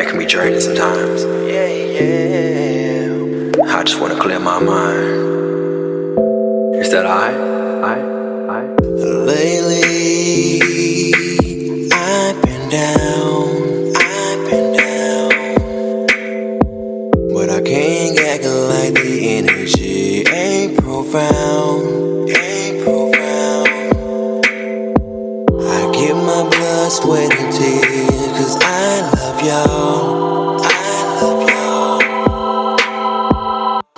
can be draining sometimes. I just want to clear my mind. Is that I? Lately, I've been down, but I can't act like the energy ain't profound. I give my blood, sweat, and tears, 'cause I love y'all.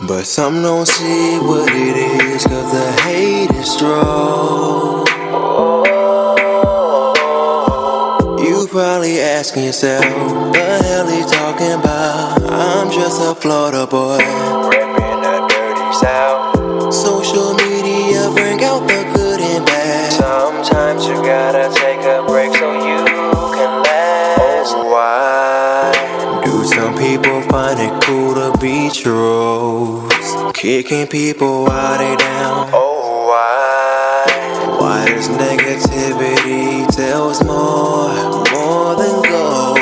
But some don't see what it is, 'cause the hate is strong. You probably asking yourself, the hell he talking about? I'm just a Florida boy, reppin' the dirty South. Social media bring out the good and bad. Sometimes you gotta take a break so you can last. Why do some people find it cool to be true? Kicking people while they down. Oh, why does negativity tells more than gold?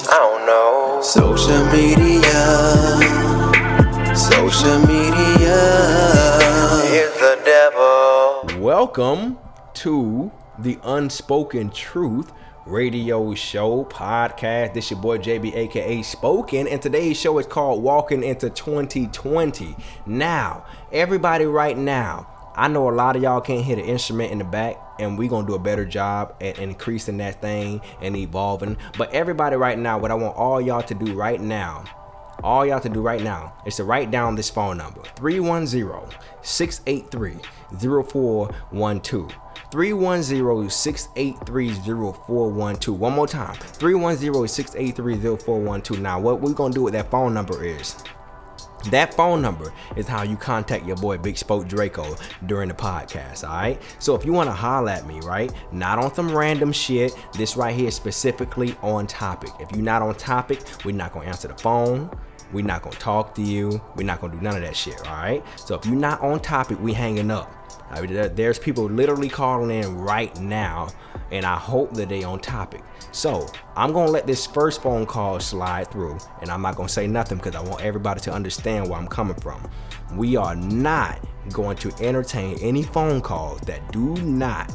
I don't know. Social media is the devil. Welcome to the Unspoken Truth radio show podcast. This your boy JB aka Spoken, and today's show is called Walking into 2020. Now, everybody right now, I know a lot of y'all can't hit an instrument in the back, and we're gonna do a better job at increasing that thing and evolving. But everybody right now, what I want all y'all to do right now is to write down this phone number: 310-683-0412. 310-683-0412. One more time, 310-683-0412. Now, what we're gonna do with that phone number is, that phone number is how you contact your boy Big Spoke Draco during the podcast, all right? So if you want to holler at me, right, not on some random shit, this right here is specifically on topic. If you're not on topic, we're not going to answer the phone. We're not going to talk to you. We're not going to do none of that shit, all right? So if you're not on topic, we hanging up. I mean, there's people literally calling in right now, and I hope that they on topic. So I'm gonna let this first phone call slide through, and I'm not gonna say nothing because I want everybody to understand where I'm coming from. We are not going to entertain any phone calls that do not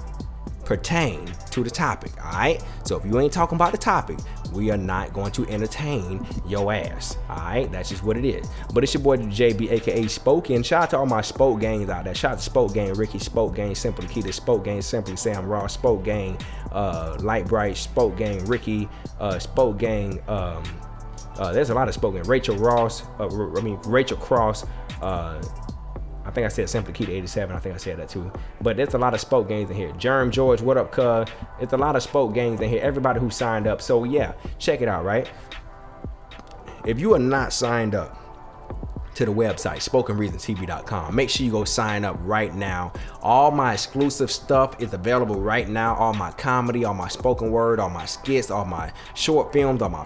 pertain to the topic, all right? So if you ain't talking about the topic, we are not going to entertain your ass, all right? That's just what it is. But it's your boy JB aka Spoken. Shout out to all my Spoke gangs out there. Shout out to Spoke Gang, Ricky Spoke Gang, Simply Keita Spoke Gang, Simply Sam Raw Spoke Gang, Light Bright Spoke Gang, Ricky Spoke Gang. There's a lot of Spoke Gang. Rachel Cross. I think I said Simply Keita 87. I think I said that too. But there's a lot of Spoke gangs in here. Germ George, what up, cuz? It's a lot of Spoke gangs in here. Everybody who signed up. So yeah, check it out, right? If you are not signed up to the website, SpokenReasonTV.com, make sure you go sign up right now. All my exclusive stuff is available right now. All my comedy, all my spoken word, all my skits, all my short films, all my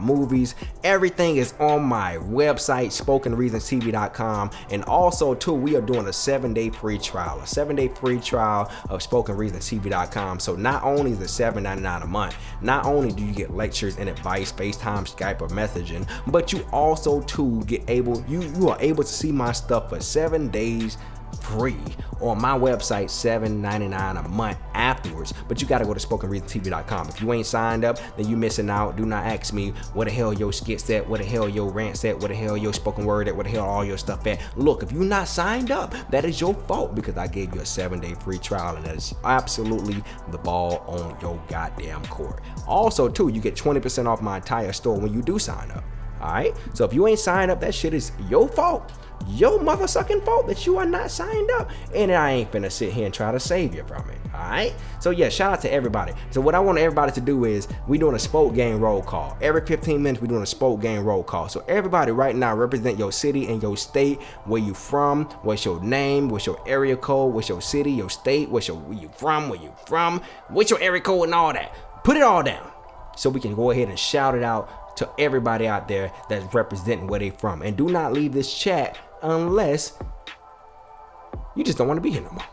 movies, everything is on my website, SpokenReasonTV.com. And also too, we are doing a 7-day free trial, of SpokenReasonTV.com. So not only is it $7.99 a month, not only do you get lectures and advice, FaceTime, Skype, or messaging, but you also too you are able to see my stuff for 7 days free on my website, $7.99 a month afterwards. But you got to go to SpokenReasonTV.com. If you ain't signed up, then you missing out. Do not ask me what the hell your skits at, what the hell your rants at, what the hell your spoken word at, what the hell all your stuff at. Look, if you're not signed up, that is your fault, because I gave you a 7-day free trial, and that is absolutely the ball on your goddamn court. Also too, you get 20% off my entire store when you do sign up. Alright, so if you ain't signed up, that shit is your fault. Your motherfucking fault that you are not signed up. And I ain't finna sit here and try to save you from it. Alright? So yeah, shout out to everybody. So what I want everybody to do is, we doing a Spoke Gang roll call. Every 15 minutes we doing a Spoke Gang roll call. So everybody right now, represent your city and your state, where you from, what's your name, what's your area code, what's your city, your state, where you from, what's your area code and all that. Put it all down so we can go ahead and shout it out to everybody out there that's representing where they from. And do not leave this chat unless you just don't want to be here no more.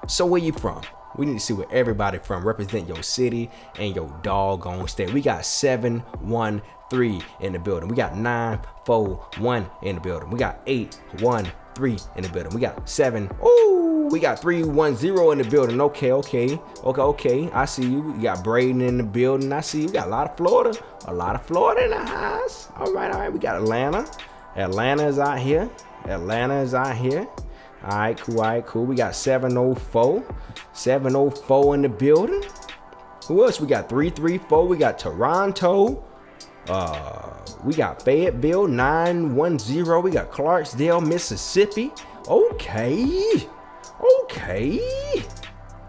So where you from? We need to see where everybody from. Represent your city and your doggone state. We got 713 in the building. We got 941 in the building. We got 813 in the building. We got 7. Ooh, we got 310 in the building. Okay. I see you. We got Braden in the building. I see you. We got a lot of Florida. In the house. All right. We got Atlanta. Atlanta is out here. All right, cool. We got 704 in the building. Who else? We got 334. We got Toronto. We got Fayetteville 910. We got Clarksdale, Mississippi. Okay.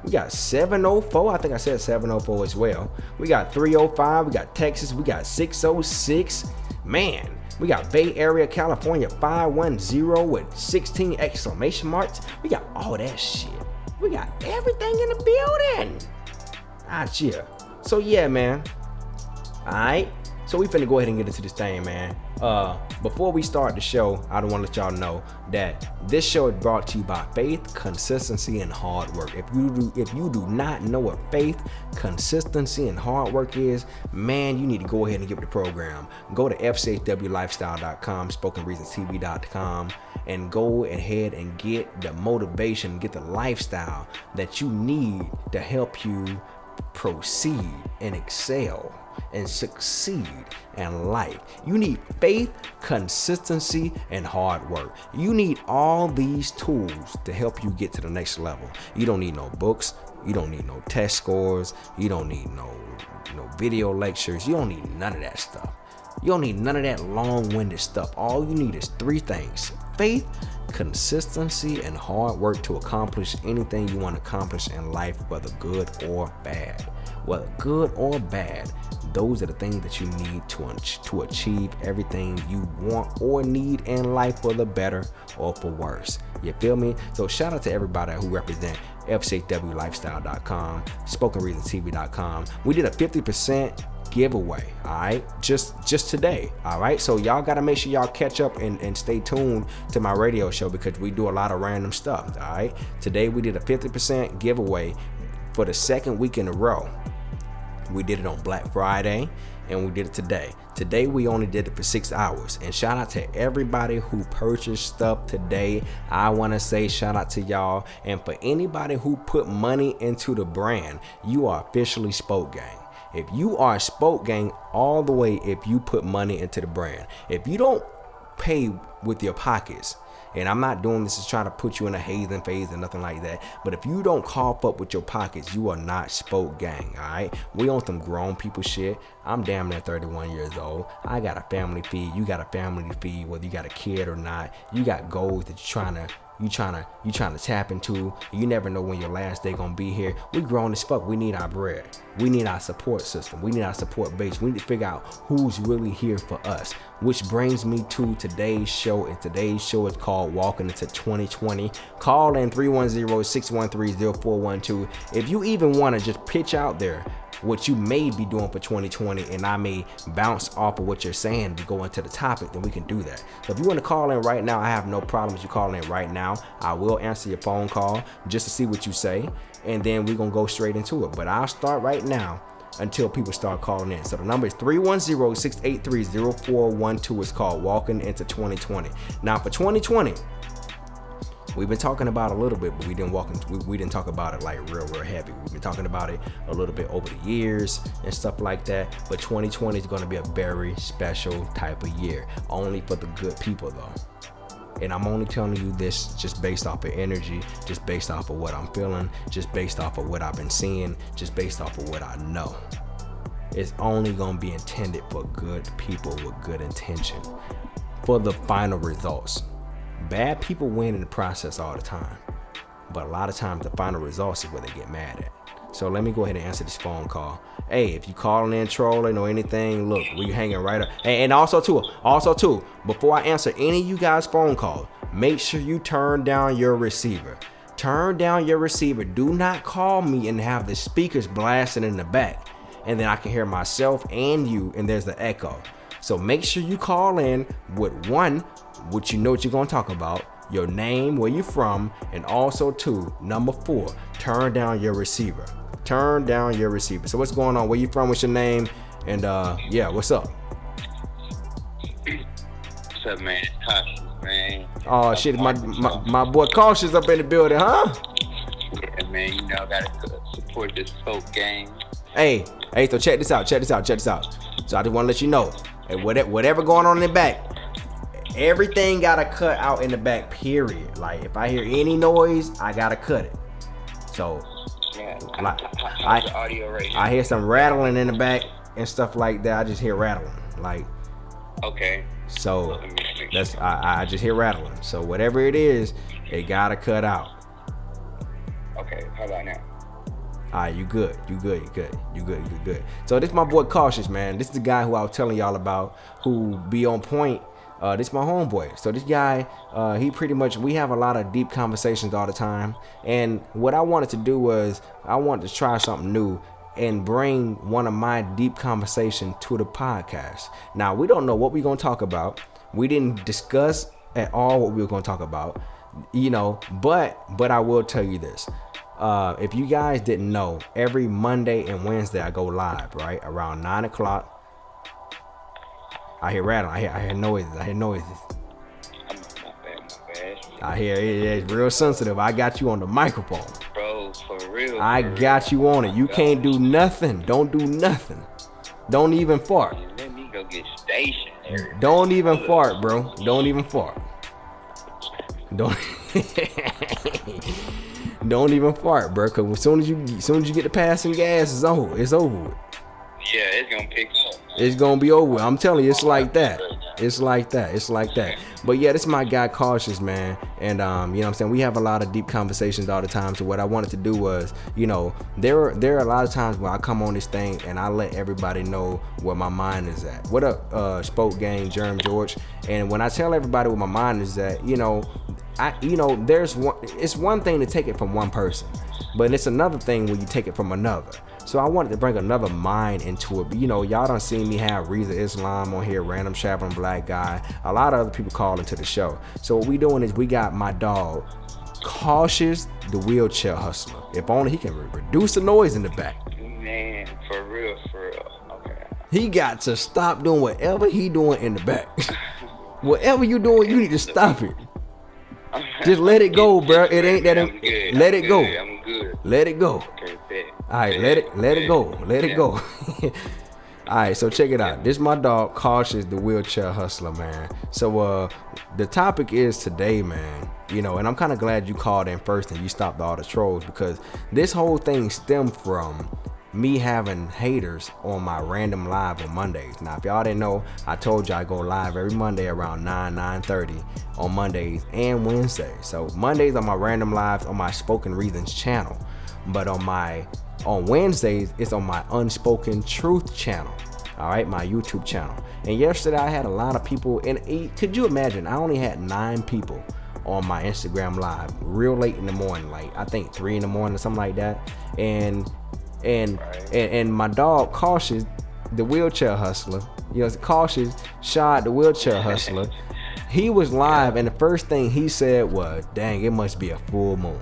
We got 704. I think I said 704 as well. We got 305. We got Texas. We got 606. Man. We got Bay Area, California 510 with 16 exclamation marks. We got all that shit. We got everything in the building. Yeah. So yeah, man. Alright. So we finna go ahead and get into this thing, man. Before we start the show, I don't want to let y'all know that this show is brought to you by faith, consistency, and hard work. If you do not know what faith, consistency, and hard work is, man, you need to go ahead and give it a program. Go to FCHWlifestyle.com, SpokenReasonsTV.com, and go ahead and get the motivation, get the lifestyle that you need to help you proceed and excel and succeed in life. You need faith, consistency, and hard work. You need all these tools to help you get to the next level. You don't need no books. You don't need no test scores. You don't need no video lectures. You don't need none of that stuff. You don't need none of that long-winded stuff. All you need is 3 things: faith, consistency, and hard work to accomplish anything you want to accomplish in life, whether good or bad. Whether good or bad, those are the things that you need to achieve everything you want or need in life, for the better or for worse. You feel me? So shout out to everybody who represent FCHWlifestyle.com, SpokenReasonsTV.com. We did a 50% giveaway, all right, just today, all right. So y'all gotta make sure y'all catch up and stay tuned to my radio show, because we do a lot of random stuff, all right. Today we did a 50% giveaway for the second week in a row. We did it on Black Friday and we did it today. Today we only did it for 6 hours. And shout out to everybody who purchased stuff today. I want to say shout out to y'all. And for anybody who put money into the brand, you are officially Spoke Gang. If you are Spoke Gang all the way, if you put money into the brand. If you don't pay with your pockets, and I'm not doing this to try to put you in a hazing phase or nothing like that, but if you don't cough up with your pockets, you are not Spoke Gang, all right? We on some grown people shit. I'm damn near 31 years old. I got a family feed. You got a family to feed, whether you got a kid or not. You got goals that you trying to tap into. You never know when your last day gonna be here. We grown as fuck. We need our bread. We need our support system. We need our support base. We need to figure out who's really here for us. Which brings me to today's show. And today's show is called Walking Into 2020. Call in 310-613-0412. If you even want to just pitch out there what you may be doing for 2020, and I may bounce off of what you're saying to go into the topic, then we can do that. So if you want to call in right now, I have no problem with you calling in right now. I will answer your phone call just to see what you say, and then we're gonna go straight into it. But I'll start right now until people start calling in. So the number is 310-683-0412. It's called Walking Into 2020. Now for 2020, we've been talking about a little bit, but we didn't talk about it like real heavy. We've been talking about it a little bit over the years and stuff like that. But 2020 is going to be a very special type of year, only for the good people though. And I'm only telling you this just based off of energy, just based off of what I'm feeling, just based off of what I've been seeing, just based off of what I know. It's only going to be intended for good people with good intention for the final results. Bad people win in the process all the time, but a lot of times the final results is what they get mad at. So let me go ahead and answer this phone call. Hey, if you calling in trolling or anything, look, we hanging right up. Hey, and also too, before I answer any of you guys' phone calls, make sure you turn down your receiver. Turn down your receiver. Do not call me and have the speakers blasting in the back, and then I can hear myself and you, and there's the echo. So make sure you call in with one, which you know what you're gonna talk about, your name, where you from, and also too, number 4, turn down your receiver. Turn down your receiver. So what's going on? Where you from? What's your name? And yeah, what's up? What's up, man? It's Cautious, man. Oh shit, my boy Cautious up in the building, huh? Yeah, man, you know, gotta support this folk game. Hey, so check this out. So I just want to let you know, hey, whatever going on in the back, everything gotta cut out in the back, period. Like, if I hear any noise, I gotta cut it. So, Yeah, like, how's the audio right now? I hear some rattling in the back and stuff like that. I just hear rattling, like. Okay. So I just hear rattling. So whatever it is, it gotta cut out. Okay, how about now? Alright, you good. So this is my boy Cautious, man. This is the guy who I was telling y'all about, who be on point. This is my homeboy. So this guy, he pretty much, we have a lot of deep conversations all the time. And what I wanted to do was, I wanted to try something new and bring one of my deep conversations to the podcast. Now, we don't know what we're going to talk about. We didn't discuss at all what we were going to talk about, you know, but I will tell you this. If you guys didn't know, every Monday and Wednesday I go live, right? Around 9 o'clock. I hear rattling. I hear noises. My bad. I hear it's real sensitive. I got you on the microphone. Bro, for real. I got you on it. You can't do nothing. Don't do nothing. Don't even fart. Let me go get stationary. Don't even fart, bro. Don't even fart. Don't even fart, bro. Cause as soon as you get the passing gas, it's over. It's over with. Yeah, it's gonna pick up. It's gonna be over. I'm telling you, it's like that. It's like that. But yeah, this is my guy Cautious, man. And you know what I'm saying? We have a lot of deep conversations all the time. So what I wanted to do was, you know, there are a lot of times where I come on this thing and I let everybody know where my mind is at. What up, Spoke Gang, Germ George? And when I tell everybody where my mind is at, you know, it's one thing to take it from one person, but it's another thing when you take it from another. So I wanted to bring another mind into it. But, you know, y'all done seen me have Reza Islam on here, random traveling black guy. A lot of other people call into the show. So what we doing is we got my dog, Cautious the Wheelchair Hustler. If only he can reduce the noise in the back. Man, for real. Okay. He got to stop doing whatever he doing in the back. Whatever you doing, you need to stop it. Just let it go, bro. It ain't that. Let it go. I'm good. Let it go. Okay, bet. All right, let it go. All right, so check it out. This is my dog, Cautious the Wheelchair Hustler, man. So the topic is today, man, you know, and I'm kind of glad you called in first and you stopped all the trolls, because this whole thing stemmed from me having haters on my random live on Mondays. Now, if y'all didn't know, I told you I go live every Monday around 9:30 on Mondays and Wednesdays. So Mondays are my random lives on my Spoken Reasons channel, but on Wednesdays it's on my Unspoken Truth channel. All right, my YouTube channel. And yesterday I had a lot of people, and could you imagine? I only had 9 people on my Instagram live, real late in the morning, like I think 3 in the morning or something like that. And my dog Cautious the Wheelchair Hustler, you know, Cautious Shad The Wheelchair Hustler, he was live, and the first thing he said was, dang, it must be a full moon.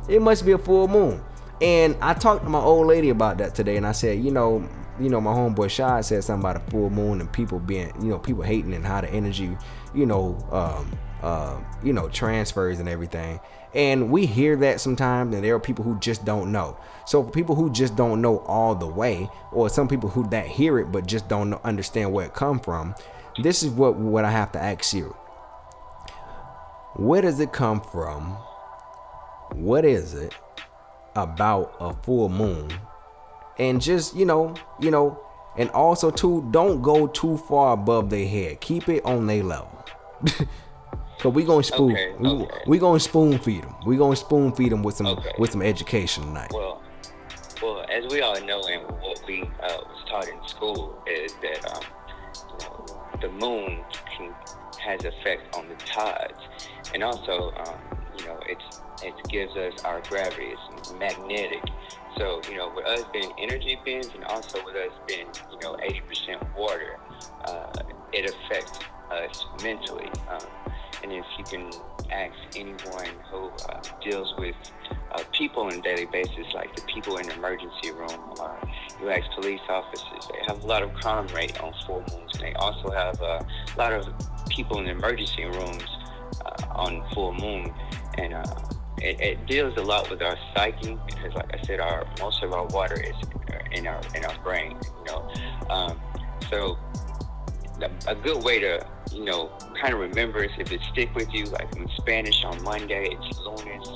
It must be a full moon. And I talked to my old lady about that today, and I said, you know, my homeboy Shad said something about a full moon and people being, you know, people hating and how the energy, transfers and everything. And we hear that sometimes, and there are people who just don't know. So for people who just don't know all the way, or some people who that hear it but just don't understand where it come from, this is what I have to ask you. Where does it come from? What is it about a full moon? And just, you know, and also too, don't go too far above their head. Keep it on their level. Cause we gonna spoon, we gonna spoon feed them. We gonna spoon feed them with some education tonight. Well, as we all know, and what we was taught in school is that the moon has effect on the tides, and also it gives us our gravity. It's magnetic. So with us being energy beings, and also with us being 80% water, it affects us mentally. And if you can ask anyone who deals with people on a daily basis, like the people in the emergency room. You ask police officers, they have a lot of crime rate on full moons, and they also have a lot of people in the emergency rooms on full moon. And it deals a lot with our psyche, because, like I said, most of our water is in our brain. So a good way to kind of remember is, if it stick with you, like in Spanish on Monday, it's lunes.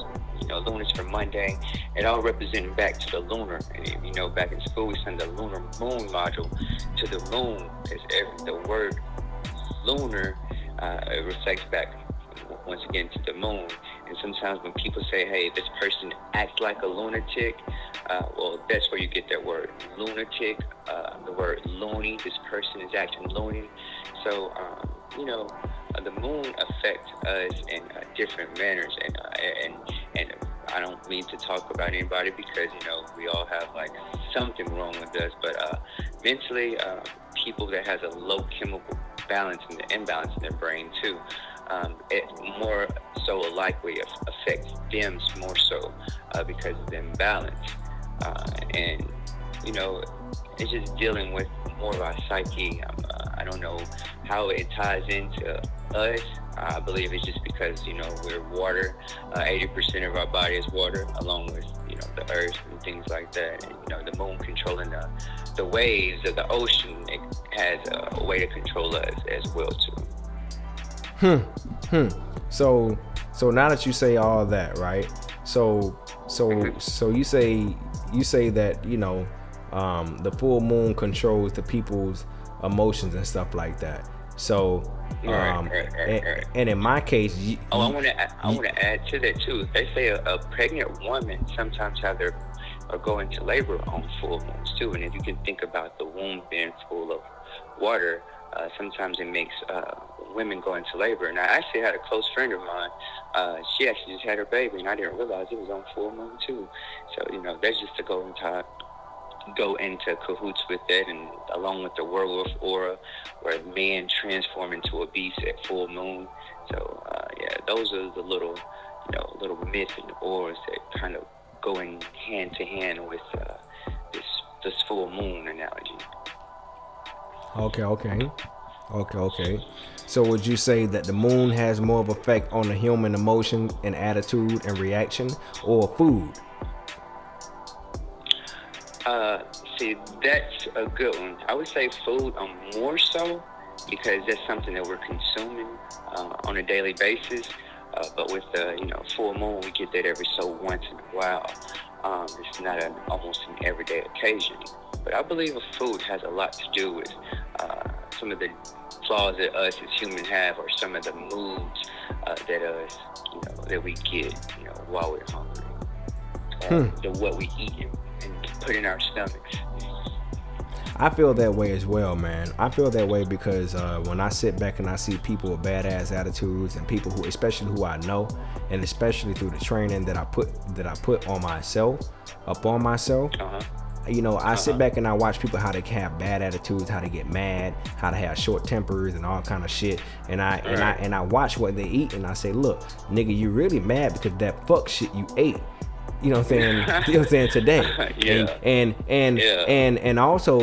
Lunes for Monday. It all representing back to the lunar. And back in school we send the lunar moon module to the moon, because the word lunar it reflects back once again to the moon. And sometimes when people say, hey, this person acts like a lunatic, well, that's where you get that word lunatic, the word loony. This person is acting loony. So the moon affects us in different manners, and I don't mean to talk about anybody, because we all have like something wrong with us, but mentally, people that has a low chemical balance and the imbalance in their brain too, it more so likely affects them more so because of the imbalance, and it's just dealing with more of our psyche. I don't know how it ties into us. I believe it's just because, we're water. 80% of our body is water, along with, the earth and things like that. And, the moon controlling the waves of the ocean, it has a way to control us as well, too. So now that you say all that, right? So you say that, the full moon controls the people's emotions and stuff like that. So right. And in my case, I want to add to that too. They say a pregnant woman sometimes or go into labor on full moons too. And if you can think about the womb being full of water, sometimes it makes women go into labor. And I actually had a close friend of mine. She actually just had her baby, and I didn't realize it was on full moon too. So that's just to go into cahoots with it, and along with the werewolf aura, where man transform into a beast at full moon. So those are the little myths and auras that kind of go in hand to hand with this full moon analogy. Okay. So would you say that the moon has more of an effect on the human emotion and attitude and reaction, or food? See, that's a good one. I would say food more so, because that's something that we're consuming on a daily basis. But with the full moon, we get that every so once in a while. It's not almost an everyday occasion. But I believe food has a lot to do with some of the flaws that us as humans have, or some of the moods that we get while we're hungry. What we eat and put in our stomachs. I feel that way as well, man. I feel that way because when I sit back and I see people with badass attitudes, and people who, especially who I know, and especially through the training that I put on myself, I sit back and I watch people, how they have bad attitudes, how they get mad, how they have short tempers and all kind of shit. And I watch what they eat, and I say, look, nigga, you really mad because that fuck shit you ate. You know what I'm saying? Today. And also,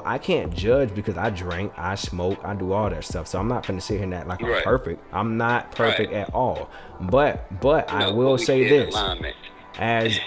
I can't judge, because I drink, I smoke, I do all that stuff. So I'm not gonna sit here and act like I'm perfect. I'm not perfect at all. But I will say this. As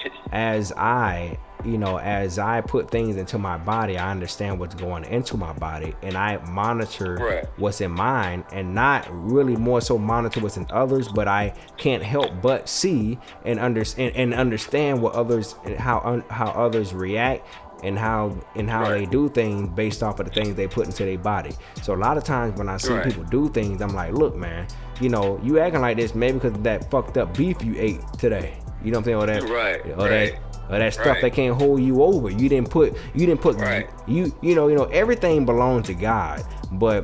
I put things into my body, I understand what's going into my body, and I monitor what's in mine, and not really more so monitor what's in others, but I can't help but see and understand what others, how others react, and how they do things based off of the things they put into their body. So a lot of times when I see people do things, I'm like, look, man, you acting like this maybe because of that fucked up beef you ate today. You know what I'm saying? Or that stuff that can't hold you over. You didn't put everything belongs to God, but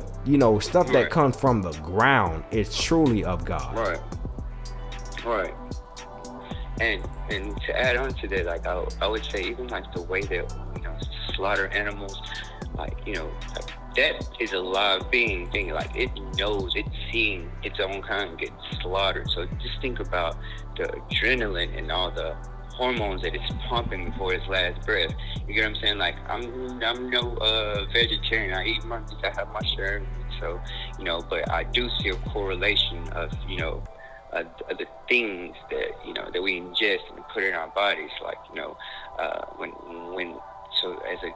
stuff that comes from the ground is truly of God. Right. And to add on to that, like I would say, even like the way that slaughter animals, like that is a live being thing. Like, it knows, it's seeing its own kind get slaughtered. So just think about the adrenaline and all the hormones that it's pumping before its last breath. You get what I'm saying? Like, I'm no vegetarian. I eat monkeys. I have my share. So, you know, but I do see a correlation of, you know, the things that, you know, that we ingest and put in our bodies. Like, you know, so as a,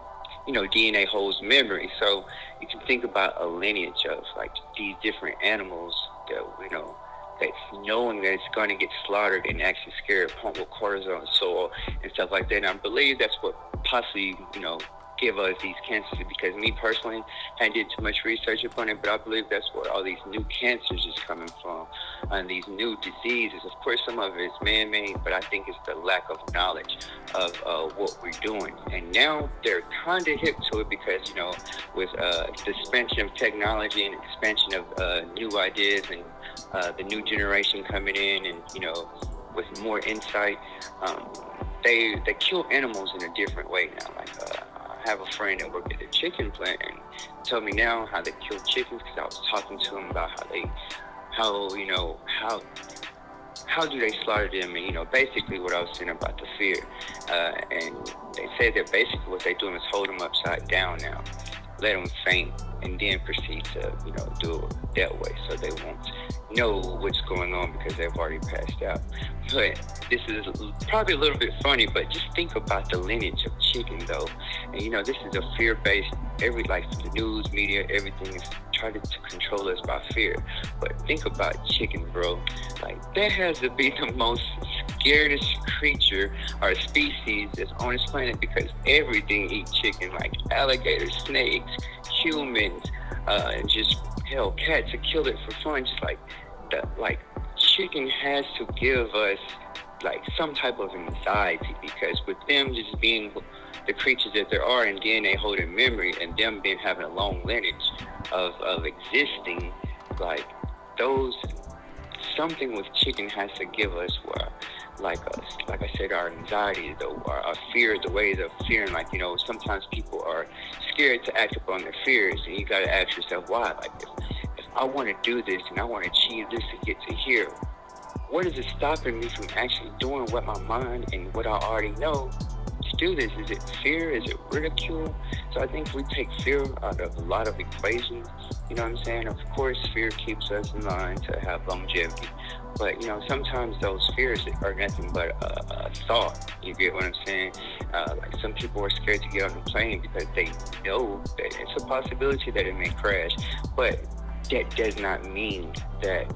you know, DNA holds memory. So you can think about a lineage of like these different animals that, you know, that's knowing that it's going to get slaughtered and actually scared, pumped with cortisol and soil and stuff like that. And I believe that's what possibly, you know, give us these cancers, because me personally, I did too much research upon it, but I believe that's where all these new cancers is coming from, and these new diseases. Of course, some of it is man-made, but I think it's the lack of knowledge of what we're doing. And now they're kind of hip to it because, you know, with the expansion of technology and expansion of new ideas and the new generation coming in, and, you know, with more insight, they kill animals in a different way now. Like, I have a friend that worked at the chicken plant and told me now how they kill chickens, because I was talking to him about how do they slaughter them, and, you know, basically what I was saying about the fear. And they said that basically what they're doing is hold them upside down now, let them faint, and then proceed to, you know, do it that way so they won't know what's going on because they've already passed out. But this is probably a little bit funny, but just think about the lineage of chicken, though. And, you know, this is a fear-based, like the news, media, everything is trying to control us by fear. But think about chicken, bro. Like, that has to be the most scariest creature or species that's on this planet, because everything eats chicken, like alligators, snakes, humans, and just, hell, cats that kill it for fun. Just like chicken has to give us like some type of anxiety, because with them just being the creatures that there are, and DNA holding memory, and them being having a long lineage of existing, like those, something with chicken has to give us where, like I said, our anxiety, our fear, the ways of fearing. Like, you know, sometimes people are scared to act upon their fears, and you got to ask yourself why. Like, if I want to do this and I want to achieve this to get to here, what is it stopping me from actually doing what my mind and what I already know to do this? Is it fear? Is it ridicule? So I think we take fear out of a lot of equations. You know what I'm saying? Of course, fear keeps us in line to have longevity. But, you know, sometimes those fears are nothing but a thought. You get what I'm saying? Like, some people are scared to get on the plane because they know that it's a possibility that it may crash. But that does not mean that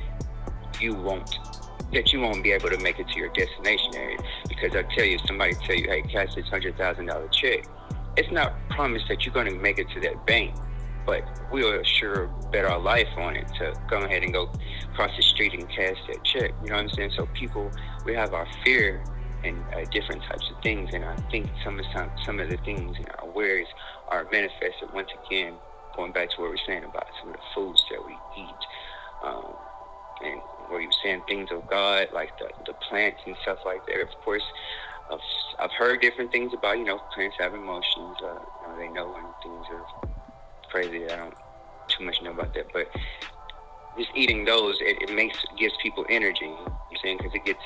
you won't be able to make it to your destination area. Because I tell you, if somebody tell you, hey, cash this $100,000 check, it's not promised that you're going to make it to that bank. But we'll sure bet our life on it to go ahead and go across the street and cash that check. You know what I'm saying? So people, we have our fear and different types of things. And I think some of the things in our words are manifested, once again, going back to what we're saying about some of the foods that we eat. And where you were saying things of God, like the plants and stuff like that. Of course, I've heard different things about, you know, plants have emotions. You know, they know when things are crazy. I don't too much know about that, but just eating those, it gives people energy. You know what I'm saying? Because it gets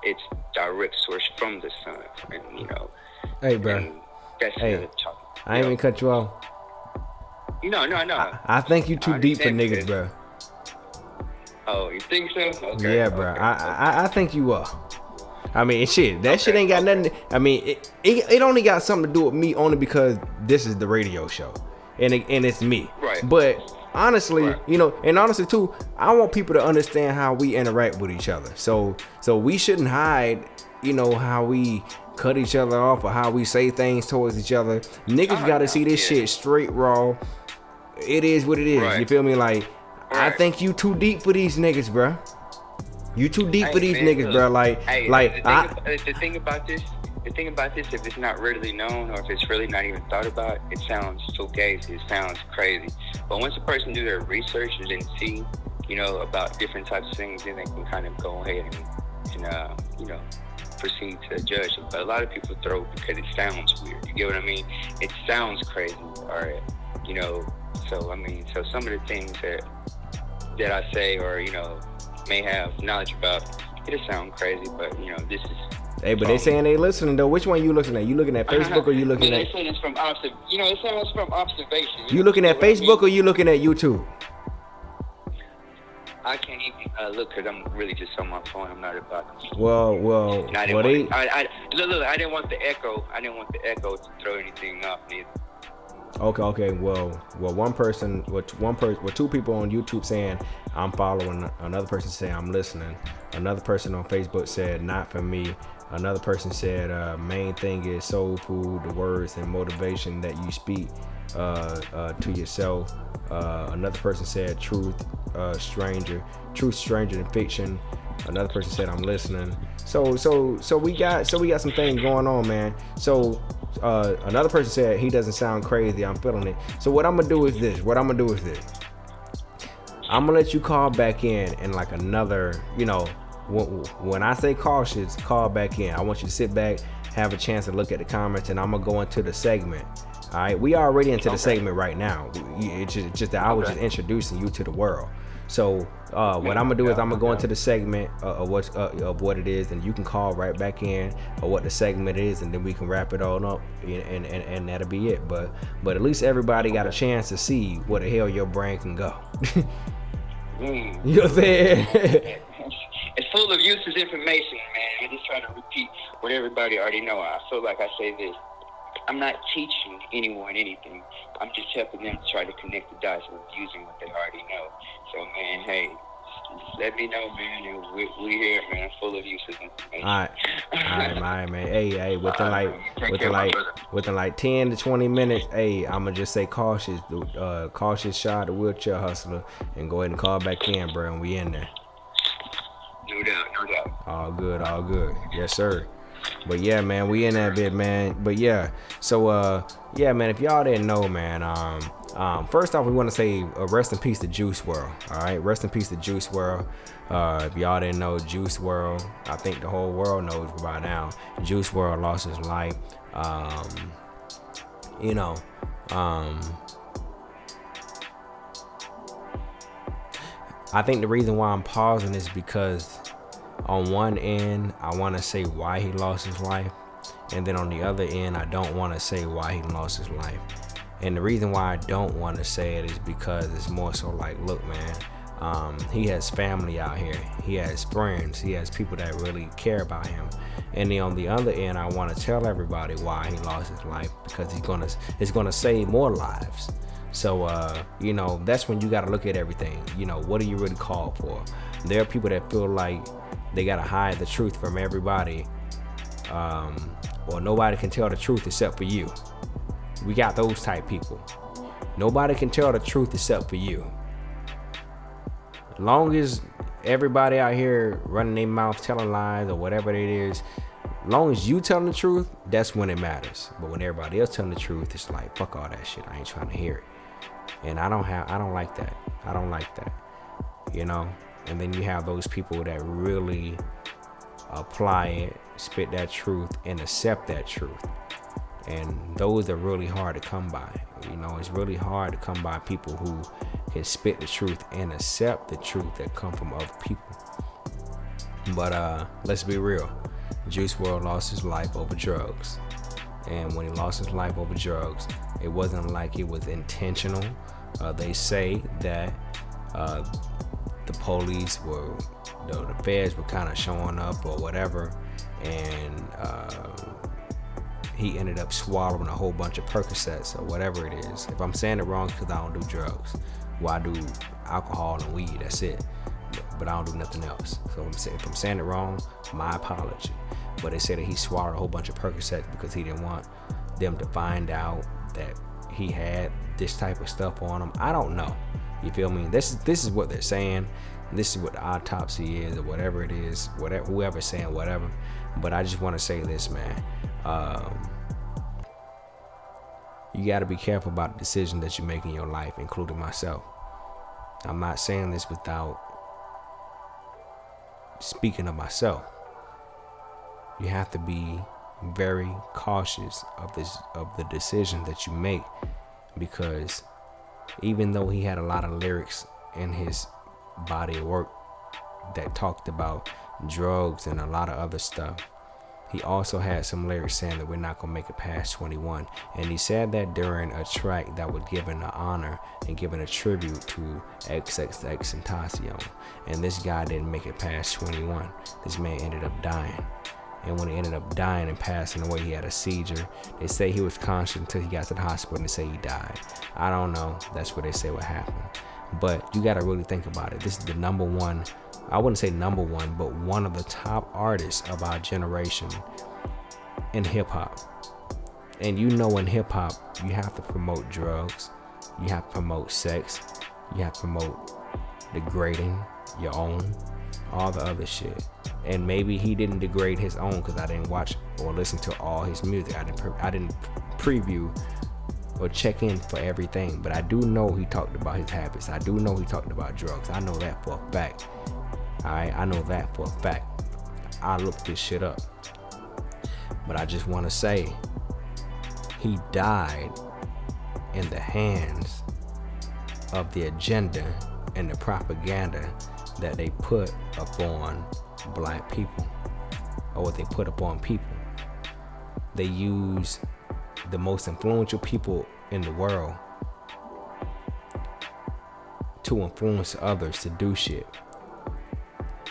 its direct source from the sun, and, you know. Hey, bro. That's hey, I ain't even cut you off. No. I think you too deep for niggas, bro. Oh, you think so? Okay. Yeah, bro. Okay. I think you are. I mean, shit. That shit ain't got nothing. I mean, it only got something to do with me only because this is the radio show, and it's me. Right. But honestly, you know, and honestly too, I want people to understand how we interact with each other. So we shouldn't hide, you know, how we cut each other off or how we say things towards each other. Niggas gotta see this shit straight raw. It is what it is. Right. You feel me? Like, I think you too deep for these niggas, bro. You too deep for these niggas, bro. The thing about this, if it's not readily known or if it's really not even thought about, it sounds so gazy. It sounds crazy. But once a person do their research and then see, you know, about different types of things, then they can kind of go ahead and you know, proceed to judge it. But a lot of people throw because it sounds weird. You get what I mean? It sounds crazy, or, you know, So I mean, so some of the things that I say, or may have knowledge about, it'll sound crazy, but this is. Hey, but they saying they listening though. Which one you looking at? You looking at Facebook or you looking at? They say it's from it's from observation. You looking at Facebook or you looking at YouTube? I can't even look because I'm really just on my phone. I'm not about to. Well, I didn't I didn't want the echo. I didn't want the echo to throw anything off neither. Okay. Well, two people on YouTube saying I'm following. Another person saying I'm listening. Another person on Facebook said not for me. Another person said main thing is soul food, the words and motivation that you speak to yourself. Another person said truth stranger than fiction. Another person said I'm listening. So we got some things going on, man. So another person said he doesn't sound crazy. I'm feeling it. So what I'm gonna do is this. I'm gonna let you call back in and like another, when I say cautious, call back in. I want you to sit back, have a chance to look at the comments, and I'm gonna go into the segment. All right, we are already into the segment right now. It's just that I was just introducing you to the world. So what I'm gonna do is I'm gonna go into the segment of what it is, and you can call right back in or what the segment is, and then we can wrap it all up, and that'll be it. But at least everybody got a chance to see where the hell your brain can go. You know what I'm saying? It's full of useless information, man. I just try to repeat what everybody already know. I feel like I say this. I'm not teaching anyone anything. I'm just helping them to try to connect the dots with using what they already know. So, man, hey, just let me know, man. We here, man. Full of useless information. All right, man. Hey, within like 10 to 20 minutes, hey, I'ma just say cautious, Shad The Wheelchair Hustler, and go ahead and call back in, bro. And we in there. No doubt. All good. Yes, sir. But yeah, man, we in that bit, man. But yeah, so yeah, man, if y'all didn't know, man, first off, we want to say rest in peace to Juice Wrld. All right, rest in peace to Juice Wrld. If y'all didn't know, Juice Wrld, I think the whole world knows by now. Juice Wrld lost his life. I think the reason why I'm pausing is because on one end, I want to say why he lost his life. And then on the other end, I don't want to say why he lost his life. And the reason why I don't want to say it is because it's more so like, look, man, he has family out here. He has friends. He has people that really care about him. And then on the other end, I want to tell everybody why he lost his life, because it's gonna save more lives. So, that's when you got to look at everything. What are you really called for? There are people that feel like they got to hide the truth from everybody, or nobody can tell the truth except for you. We got those type people. Nobody can tell the truth except for you. As long as everybody out here running their mouth, telling lies or whatever it is, as long as you telling the truth, that's when it matters. But when everybody else telling the truth, it's like, fuck all that shit. I ain't trying to hear it. And I don't like that. I don't like that. And then you have those people that really apply it, spit that truth, and accept that truth. And those are really hard to come by. It's really hard to come by people who can spit the truth and accept the truth that come from other people. But let's be real. Juice Wrld lost his life over drugs. And when he lost his life over drugs, it wasn't like it was intentional. They say that the police the feds were kind of showing up or whatever, and he ended up swallowing a whole bunch of Percocets or whatever it is. If I'm saying it wrong, because I don't do drugs. Well, I do alcohol and weed, that's it. But I don't do nothing else. So if I'm saying it wrong, my apology. But they said that he swallowed a whole bunch of Percocets because he didn't want them to find out that he had this type of stuff on him. I don't know. You feel me? This is what they're saying. This is what the autopsy is, or whatever it is. Whoever's saying whatever. But I just want to say this, man. You got to be careful about the decision that you make in your life, including myself. I'm not saying this without speaking of myself. You have to be very cautious of the decision that you make, because even though he had a lot of lyrics in his body of work that talked about drugs and a lot of other stuff, he also had some lyrics saying that we're not gonna make it past 21. And he said that during a track that was given an honor and given a tribute to XXXTentacion. And this guy didn't make it past 21. This man ended up dying. And when he ended up dying and passing away, he had a seizure. They say he was conscious until he got to the hospital, and they say he died. I don't know. That's what they say what happened. But you gotta really think about it. This is the number one, I wouldn't say number one, but one of the top artists of our generation in hip hop. And you know, in hip hop, you have to promote drugs, you have to promote sex, you have to promote degrading your own, all the other shit. And maybe he didn't degrade his own because I didn't watch or listen to all his music. I didn't preview or check in for everything, but I do know he talked about his habits. I do know he talked about drugs. I know that for a fact. Alright, I know that for a fact. I looked this shit up. But I just want to say, he died in the hands of the agenda and the propaganda that they put upon black people, or what they put upon people. They use the most influential people in the world to influence others to do shit,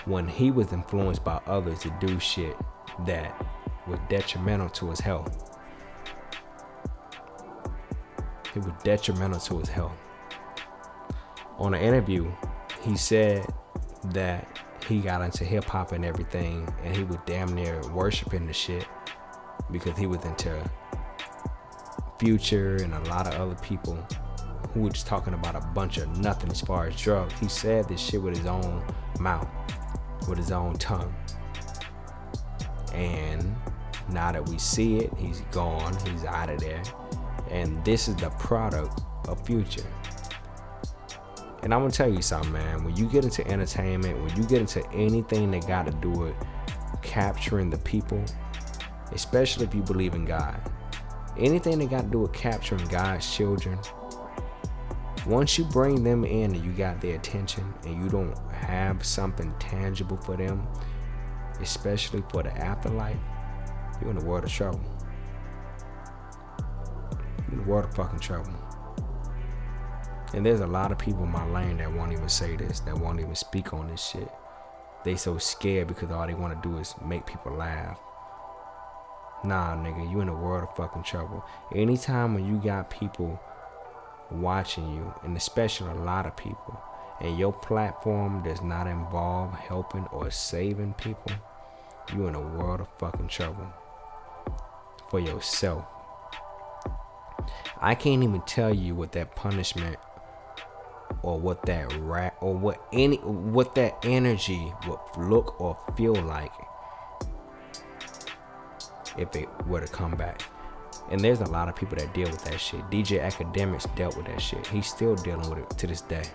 when he was influenced by others to do shit that was detrimental to his health. It was detrimental to his health. On an interview, he said that he got into hip hop and everything, and he was damn near worshiping the shit because he was into Future and a lot of other people who were just talking about a bunch of nothing as far as drugs. He said this shit with his own mouth, with his own tongue. And now that we see it, he's gone, he's out of there. And this is the product of Future. And I'm gonna tell you something, man. When you get into entertainment, when you get into anything that got to do with capturing the people, especially if you believe in God, anything that got to do with capturing God's children, once you bring them in and you got their attention and you don't have something tangible for them, especially for the afterlife, you're in a world of trouble. You're in a world of fucking trouble. And there's a lot of people in my lane that won't even say this, that won't even speak on this shit. They so scared because all they want to do is make people laugh. Nah, nigga, you in a world of fucking trouble. Anytime when you got people watching you, and especially a lot of people, and your platform does not involve helping or saving people, you in a world of fucking trouble for yourself. I can't even tell you what that punishment or what that what that energy would look or feel like if it were to come back. And there's a lot of people that deal with that shit. DJ Academics dealt with that shit. He's still dealing with it to this day.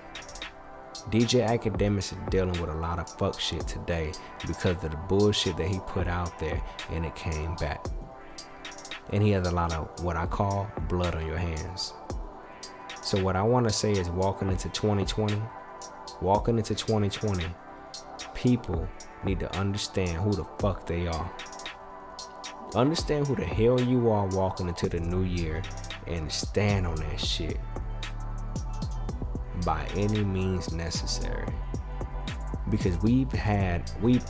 DJ Academics is dealing with a lot of fuck shit today because of the bullshit that he put out there, and it came back. And he has a lot of what I call blood on your hands. So what I want to say is walking into 2020, people need to understand who the fuck they are. Understand who the hell you are walking into the new year, and stand on that shit by any means necessary. Because we've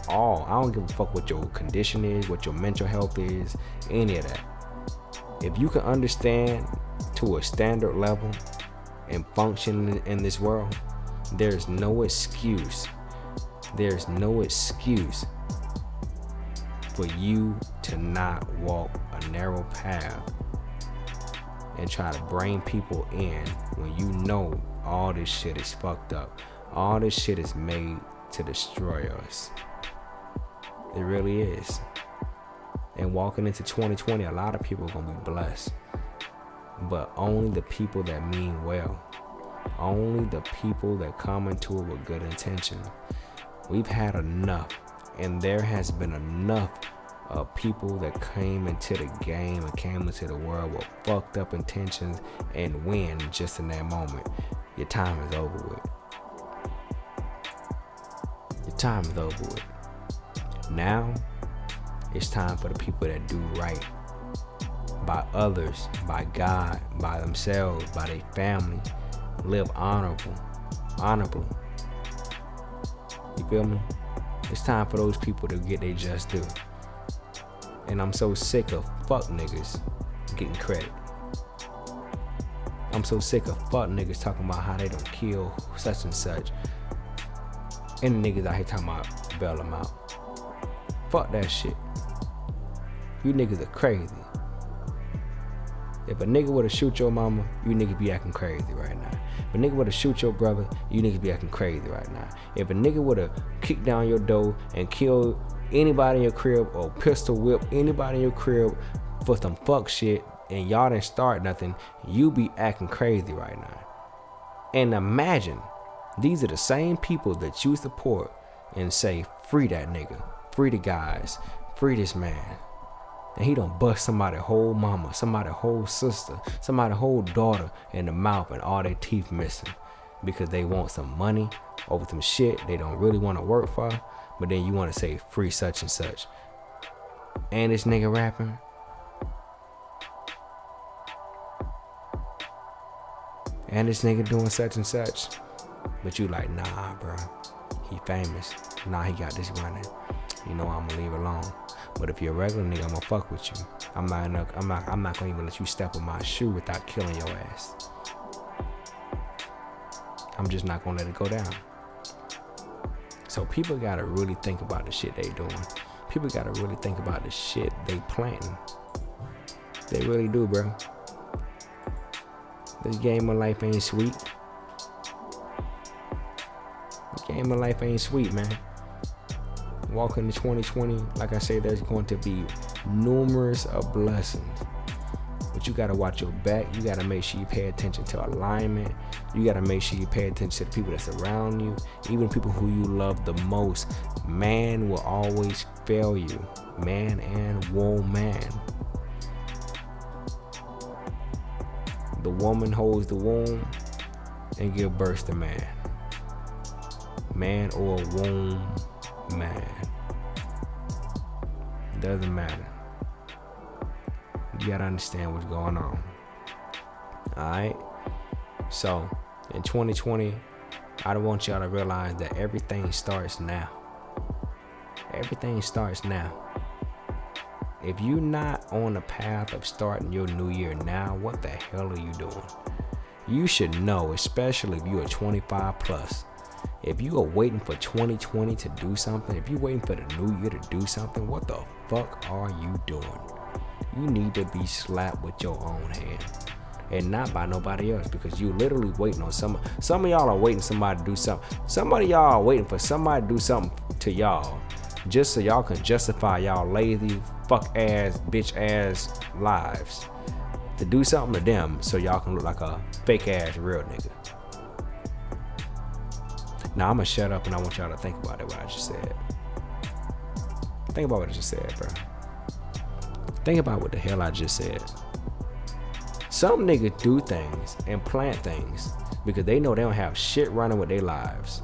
all, I don't give a fuck what your condition is, what your mental health is, any of that. If you can understand to a standard level and function in this world, there's no excuse. There's no excuse for you to not walk a narrow path and try to bring people in when you know all this shit is fucked up. All this shit is made to destroy us. It really is. And walking into 2020, a lot of people are gonna be blessed, but only the people that mean well, only the people that come into it with good intention. We've had enough, and there has been enough of people that came into the game and came into the world with fucked up intentions and win just in that moment. Your time is over with. Your time is over with. Now, it's time for the people that do right by others, by God, by themselves, by their family. Live honorably. You feel me? It's time for those people to get their just due. And I'm so sick of fuck niggas getting credit. I'm so sick of fuck niggas talking about how they don't kill such and such. And the niggas out here talking about bail them out. Fuck that shit. You niggas are crazy. If a nigga would've shoot your mama, you niggas be acting crazy right now. If a nigga would've shoot your brother, you niggas be acting crazy right now. If a nigga would've kicked down your door and killed anybody in your crib or pistol whip anybody in your crib for some fuck shit and y'all didn't start nothing, you be acting crazy right now. And imagine, these are the same people that you support and say, free that nigga, free the guys, free this man. And he done bust somebody whole mama, somebody whole sister, somebody whole daughter in the mouth and all their teeth missing because they want some money over some shit they don't really want to work for. But then you want to say free such and such. And this nigga rapping. And this nigga doing such and such. But you like, nah, bro. He famous. Nah, he got this running. You know I'm gonna leave it alone. But if you're a regular nigga, I'm gonna fuck with you. I'm not gonna even let you step on my shoe without killing your ass. I'm just not gonna let it go down. So people gotta really think about the shit they doing. People gotta really think about the shit they planting. They really do, bro. This game of life ain't sweet. This game of life ain't sweet, man. Walking into 2020, like I say, there's going to be numerous of blessings. But you gotta watch your back. You gotta make sure you pay attention to alignment. You gotta make sure you pay attention to the people that's around you, even people who you love the most. Man will always fail you. Man and woman. The woman holds the womb and give birth to man. Man or womb man. Doesn't matter. You gotta understand what's going on. Alright? So, in 2020, I want y'all to realize that everything starts now. Everything starts now. If you're not on the path of starting your new year now, what the hell are you doing? You should know, especially if you are 25 plus. If you are waiting for 2020 to do something, if you're waiting for the new year to do something, what the fuck are you doing? You need to be slapped with your own hand and not by nobody else, because you literally waiting on some of y'all are waiting somebody to do something. Some of y'all are waiting for somebody to do something to y'all just so y'all can justify y'all lazy, fuck ass, bitch ass lives. To do something to them so y'all can look like a fake ass real nigga. Now I'm gonna shut up and I want y'all to think about it, what I just said. Think about what I just said, bro. Think about what the hell I just said. Some niggas do things and plant things because they know they don't have shit running with their lives.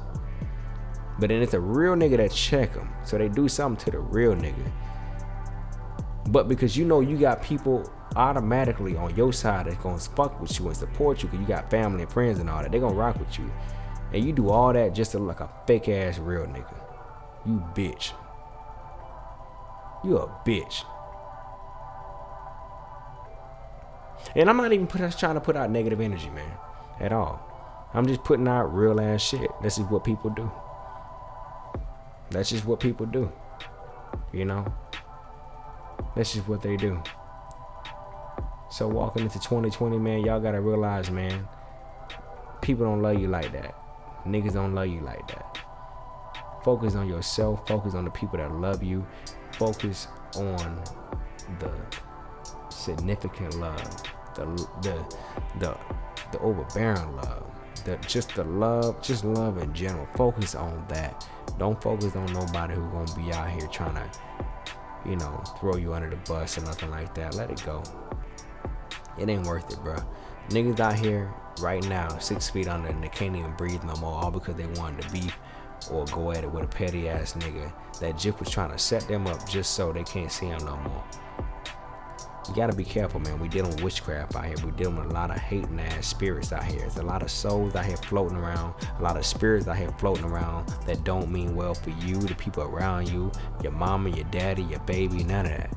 But then it's a real nigga that check them, so they do something to the real nigga. But because you know you got people automatically on your side that's gonna fuck with you and support you because you got family and friends and all that, they gonna rock with you. And you do all that just to look like a fake ass real nigga. You bitch. You a bitch. And I'm not even trying to put out negative energy, man, at all. I'm just putting out real ass shit. This is what people do. That's just what people do. You know? That's just what they do. So walking into 2020, man, y'all gotta realize, man, people don't love you like that. Niggas don't love you like that. Focus on yourself. Focus on the people that love you. Focus on the significant love, the overbearing love, just love in general. Focus on that. Don't focus on nobody who's gonna be out here trying to, throw you under the bus or nothing like that. Let it go. It ain't worth it, bro. Niggas out here right now, 6 feet under, and they can't even breathe no more, all because they wanted to beef or go at it with a petty ass nigga that Jip was trying to set them up just so they can't see him no more. You gotta be careful, man. We dealing with witchcraft out here. We dealing with a lot of hating ass spirits out here. There's a lot of souls out here floating around, a lot of spirits out here floating around that don't mean well for you, the people around you, your mama, your daddy, your baby, none of that.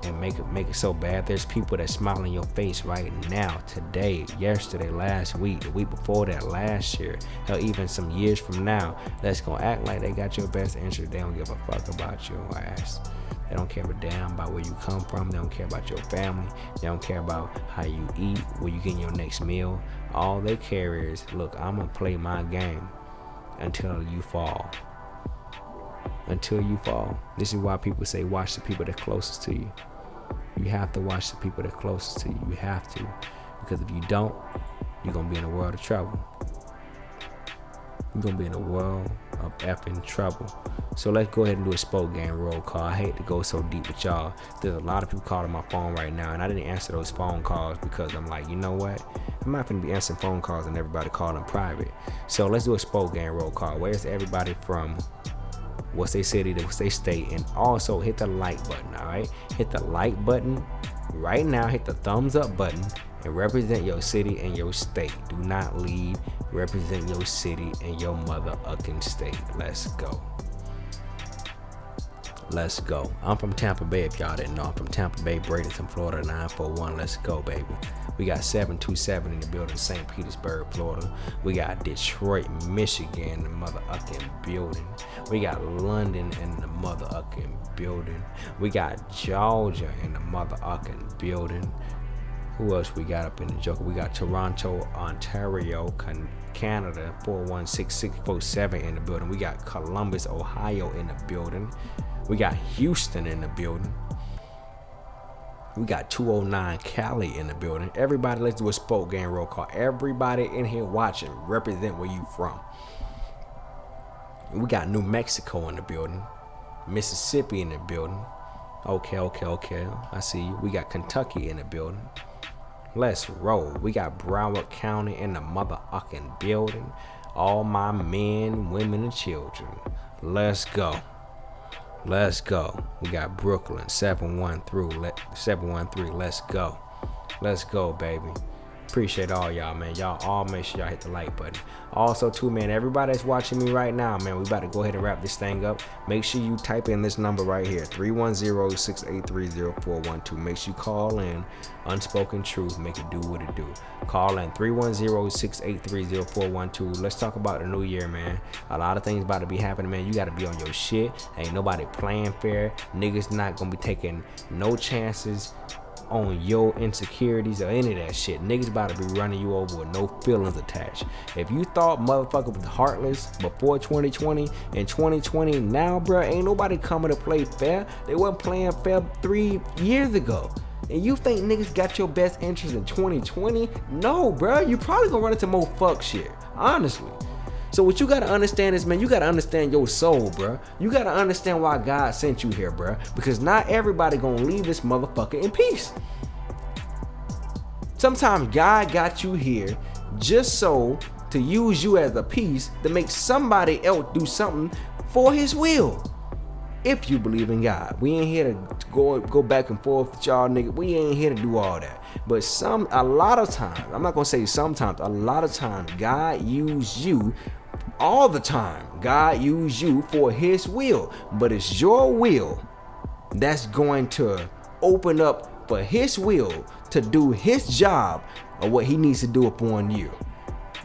And make it so bad. There's people that smile in your face right now, today, yesterday, last week, the week before that, last year, hell, even some years from now, that's gonna act like they got your best interest. They don't give a fuck about your ass. They don't care a damn about where you come from. They don't care about your family. They don't care about how you eat, where you get your next meal. All they care is, look, I'm gonna play my game until you fall. Until you fall. This is why people say watch the people that are closest to you. You have to watch the people that are closest to you. You have to. Because if you don't, you're going to be in a world of trouble. You're going to be in a world of effing trouble. So let's go ahead and do a spoke game roll call. I hate to go so deep with y'all. There's a lot of people calling my phone right now, and I didn't answer those phone calls because I'm like, you know what? I'm not going to be answering phone calls and everybody calling private. So let's do a spoke game roll call. Where's everybody from? What's their city, what's their state, and also hit the like button, all right? Hit the like button right now, hit the thumbs up button, and represent your city and your state. Do not leave. Represent your city and your mother-ucking state. Let's go. Let's go. I'm from Tampa Bay, if y'all didn't know. I'm from Tampa Bay, Bradenton, Florida, 941. Let's go, baby. We got 727 in the building, St. Petersburg, Florida. We got Detroit, Michigan in the mother-ucking building. We got London in the mother-ucking building. We got Georgia in the mother-ucking building. Who else we got up in the joker? We got Toronto, Ontario, Canada, 416-647 in the building. We got Columbus, Ohio in the building. We got Houston in the building. We got 209 Cali in the building. Everybody, let's do a spoke game roll call. Everybody in here watching, represent where you from. We got New Mexico in the building. Mississippi in the building. Okay. I see you. We got Kentucky in the building. Let's roll. We got Broward County in the mother-ucking building. All my men, women, and children. Let's go. Let's go. We got Brooklyn, 713. Let's go. Let's go, baby. Appreciate all y'all, man. Y'all all make sure y'all hit the like button. Also, too, man, everybody that's watching me right now, man, we about to go ahead and wrap this thing up. Make sure you type in this number right here, 310-683-0412. Make sure you call in. Unspoken Truth, make it do what it do. Call in 310-683-0412. Let's talk about the new year, man. A lot of things about to be happening, man. You got to be on your shit. Ain't nobody playing fair. Niggas not gonna be taking no chances on your insecurities or any of that shit. Niggas about to be running you over with no feelings attached. If you thought motherfucker was heartless before 2020 and 2020 now, bro, ain't nobody coming to play fair. They wasn't playing fair 3 years ago. And you think niggas got your best interest in 2020? No, bro. You probably gonna run into more fuck shit, honestly. So what you gotta understand is, man, you gotta understand your soul, bro. You gotta understand why God sent you here, bro. Because not everybody gonna leave this motherfucker in peace. Sometimes God got you here just so to use you as a piece to make somebody else do something for his will. If you believe in God. We ain't here to go back and forth with y'all, nigga. We ain't here to do all that. But a lot of times, I'm not gonna say sometimes, a lot of times, God used you. All the time, God used you for his will. But it's your will that's going to open up for his will to do his job of what he needs to do upon you.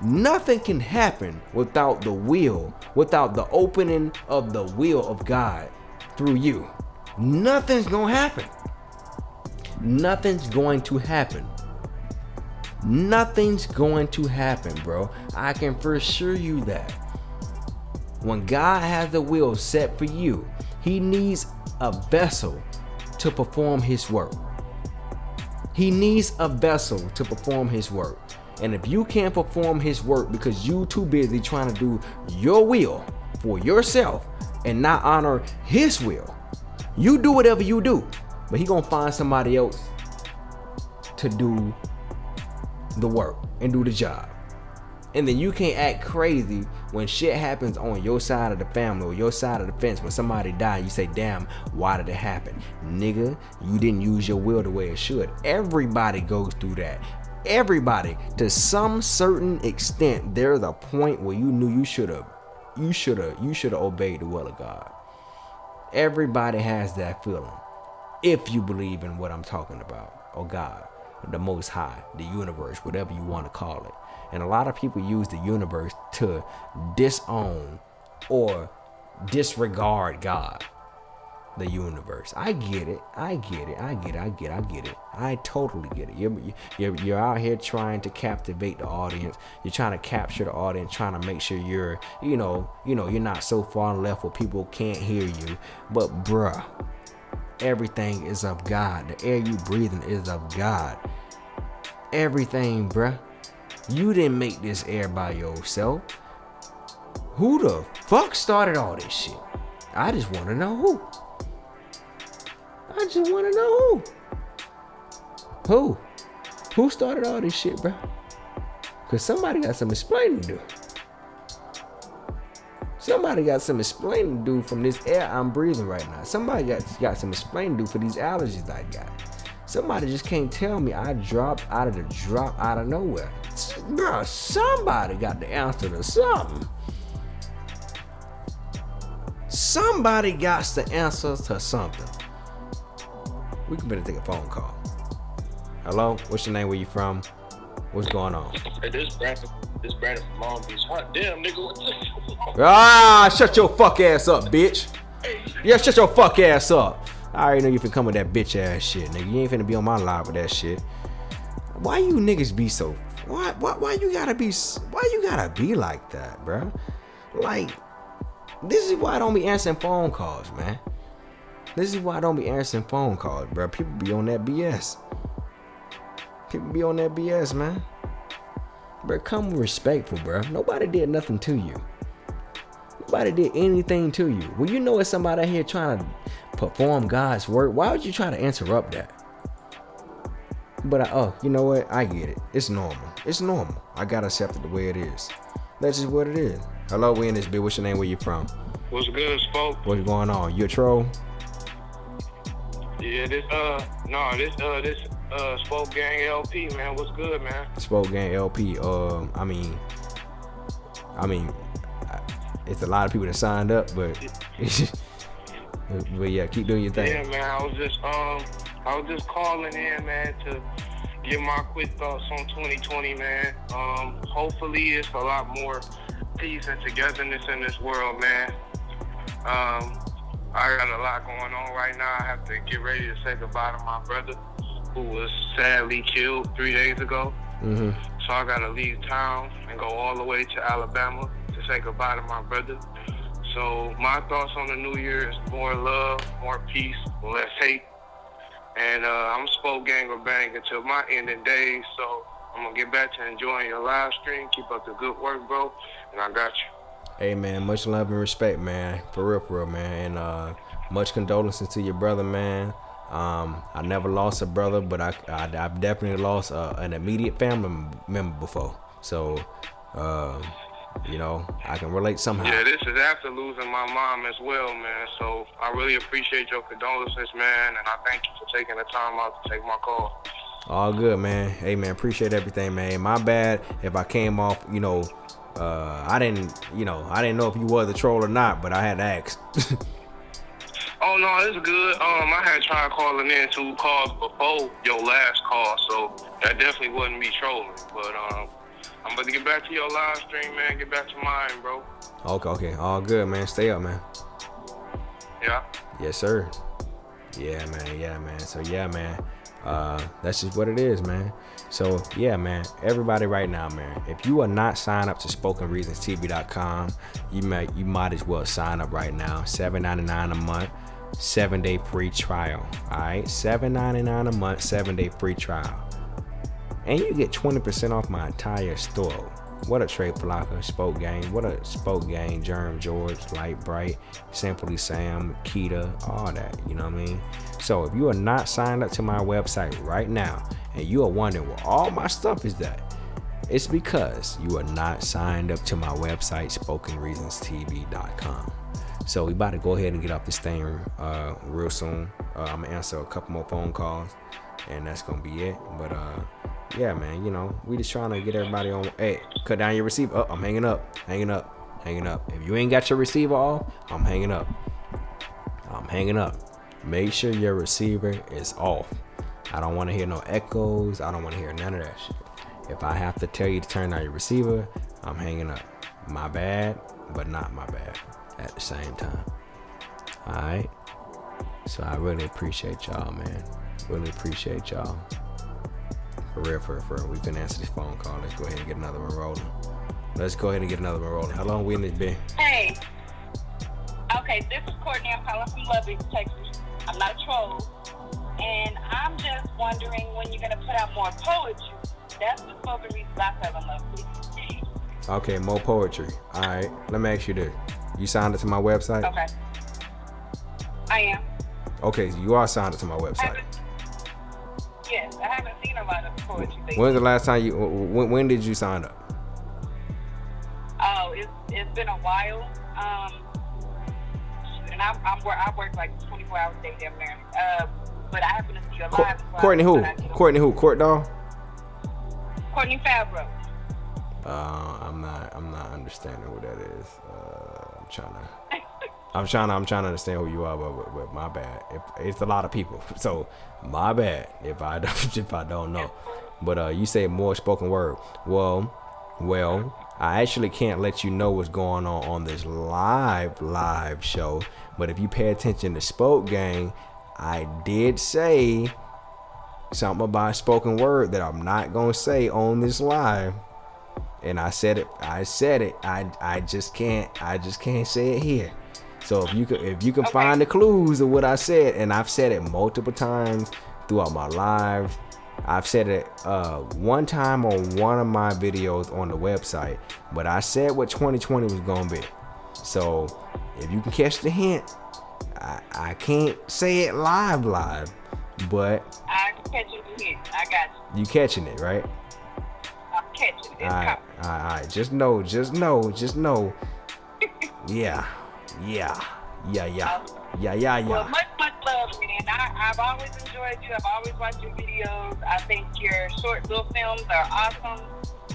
Nothing can happen without the will, without the opening of the will of God through you. Nothing's gonna happen. Nothing's going to happen. Nothing's going to happen, bro. I can for sure you that. When God has the will set for you, he needs a vessel to perform his work. He needs a vessel to perform his work. And if you can't perform his work because you too busy trying to do your will for yourself and not honor his will, You do whatever you do, but he gonna find somebody else to do the work and do the job. And then you can't act crazy when shit happens on your side of the family or your side of the fence. When somebody died, you say, damn, why did it happen? Nigga, you didn't use your will the way it should. Everybody goes through that. Everybody, to some certain extent, there's a point where you knew you should have obeyed the will of God. Everybody has that feeling. If you believe in what I'm talking about, or God, the Most High, the universe, whatever you want to call it. And a lot of people use the universe to disown or disregard God, the universe. I get it. I totally get it. You're out here trying to captivate the audience. You're trying to capture the audience, trying to make sure you're not so far left where people can't hear you. But bruh, everything is of God. The air you breathing is of God. Everything, bruh. You didn't make this air by yourself. Who the fuck started all this shit? I just want to know who. Who started all this shit, bruh? Because somebody got some explaining to do. Somebody got some explaining to do from this air I'm breathing right now. Somebody got some explaining to do for these allergies I got. Somebody just can't tell me I dropped out of nowhere. Bro, somebody got the answer to something. Somebody got the answer to something. We can better take a phone call. Hello? What's your name? Where you from? What's going on? Hey, this Brandon from Long Beach. Hot damn, nigga, what the Ah, shut your fuck ass up, bitch. Yeah, shut your fuck ass up. I already know you finna come with that bitch ass shit, nigga. You ain't finna be on my live with that shit. Why you niggas be so? Why you gotta be like that, bro? Like, this is why I don't be answering phone calls, man. This is why I don't be answering phone calls, bro. People be on that BS. Man. Bro, come respectful, bro. Nobody did nothing to you. Nobody did anything to you. When you know it's somebody out here trying to perform God's work, why would you try to interrupt that? But you know what? I get it. It's normal. I gotta accept it the way it is. That's just what it is. Hello, we in this bitch. What's your name? Where you from? What's good, Spoke? What's going on? You a troll? Yeah, this Spoke Gang LP, man. What's good, man? Spoke Gang LP. I mean, it's a lot of people that signed up, but but yeah, keep doing your thing. Yeah, man. I was just calling in, man, to give my quick thoughts on 2020, man. Hopefully, it's a lot more peace and togetherness in this world, man. I got a lot going on right now. I have to get ready to say goodbye to my brother, who was sadly killed 3 days ago. Mm-hmm. So I gotta leave town and go all the way to Alabama to say goodbye to my brother. So my thoughts on the new year is more love, more peace, less hate. And I'm Spoke Gang or Bang until my ending days. So I'm gonna get back to enjoying your live stream. Keep up the good work, bro. And I got you. Hey, man, much love and respect, man. For real, man. And much condolences to your brother, man. I never lost a brother, but I've definitely lost an immediate family member before. So, I can relate somehow. Yeah, this is after losing my mom as well, man. So I really appreciate your condolences, man. And I thank you for taking the time out to take my call. All good, man. Hey, man, appreciate everything, man. My bad if I came off, I didn't know if you were the troll or not, but I had to ask. Oh, no, it's good. I had tried calling in 2 calls before your last call, so that definitely wasn't me trolling. But I'm about to get back to your live stream, man. Get back to mine, bro. Okay. All good, man. Stay up, man. Yeah. Yes, sir. Yeah, man. So, yeah, man. That's just what it is, man. So, yeah, man. Everybody right now, man. If you are not signed up to SpokenReasonsTV.com, you might as well sign up right now. $7.99 a month. 7-day free trial. Alright, $7.99 a month, 7-day free trial. And you get 20% off my entire store. What a Trey Palaka, Spoke Gang. What a Spoke Gang, Germ George, Light Bright, Simply Sam, Keita, all that. You know what I mean? So if you are not signed up to my website right now, and you are wondering where all my stuff is at, it's because you are not signed up to my website, spokenreasonstv.com. So we about to go ahead and get off this thing real soon. I'm gonna answer a couple more phone calls, and that's gonna be it. But yeah, man, you know, we just trying to get everybody on. Hey, cut down your receiver. Oh, I'm hanging up. If you ain't got your receiver off, I'm hanging up. Make sure your receiver is off. I don't want to hear no echoes. I don't want to hear none of that shit. If I have to tell you to turn down your receiver, I'm hanging up. My bad, but not my bad at the same time. All right. So I really appreciate y'all, man. Really appreciate y'all. For real. We can answer this phone call. Let's go ahead and get another one rolling. How long we in this been? Hey. Okay, this is Courtney. I'm calling from Lubbock, Texas. I'm not a troll. And I'm just wondering when you're going to put out more poetry. That's the spoken reason I fell in love with. Okay, more poetry. All right. Let me ask you this. You signed up to my website? Okay. I am. Okay, you are signed up to my website. Yes, I haven't seen a lot of poetry things. When's the last time you? When did you sign up? Oh, it's been a while. And I work like 24 hours a day down there. But I happen to see you live. Courtney who? Court Dog? Courtney Favreau. I'm not understanding what that is. I'm trying to understand who you are, but my bad. It's a lot of people, so my bad if I don't know. But you say more spoken word. Well, I actually can't let you know what's going on this live show. But if you pay attention to Spoke Gang, I did say something about spoken word that I'm not gonna say on this live. And I said it. I just can't say it here. So if you can find the clues of what I said, and I've said it multiple times throughout my live. I've said it one time on one of my videos on the website, but I said what 2020 was gonna be. So if you can catch the hint, I can't say it live, but I catch the hint. I got you. You catching it, right? I'm catching it. All right. Just know. Yeah. Well, much love, man. I've always enjoyed you. I've always watched your videos. I think your short little films are awesome,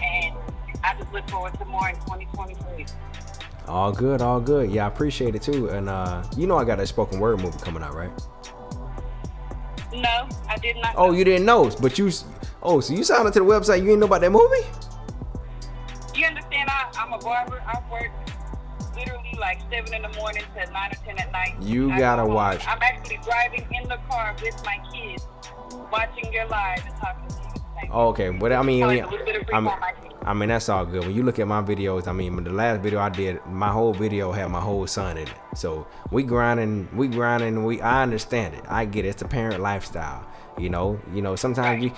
and I just look forward to more in 2023. All good. Yeah, I appreciate it too. And you know I got a spoken word movie coming out, right? No, I did not. Oh, you didn't know, but so you signed up to the website. You didn't know about that movie? You understand? I'm a barber. I work literally like 7 in the morning to 9 or 10 at night. You gotta watch. I'm actually driving in the car with my kids, watching your live and talking to you. Okay, but I mean, that's all good. When you look at my videos, I mean, the last video I did, my whole video had my whole son in it. So we grinding. I understand it. I get it. It's a parent lifestyle. You know, sometimes you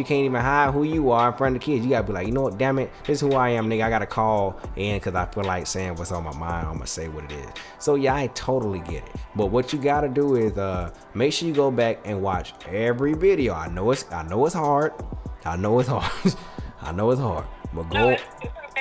can't even hide who you are in front of the kids. You gotta be like, you know what, damn it, this is who I am, nigga. I gotta call in because I feel like saying what's on my mind. I'm gonna say what it is. So yeah, I totally get it. But what you gotta do is make sure you go back and watch every video. I know it's hard. But go. No, it's okay.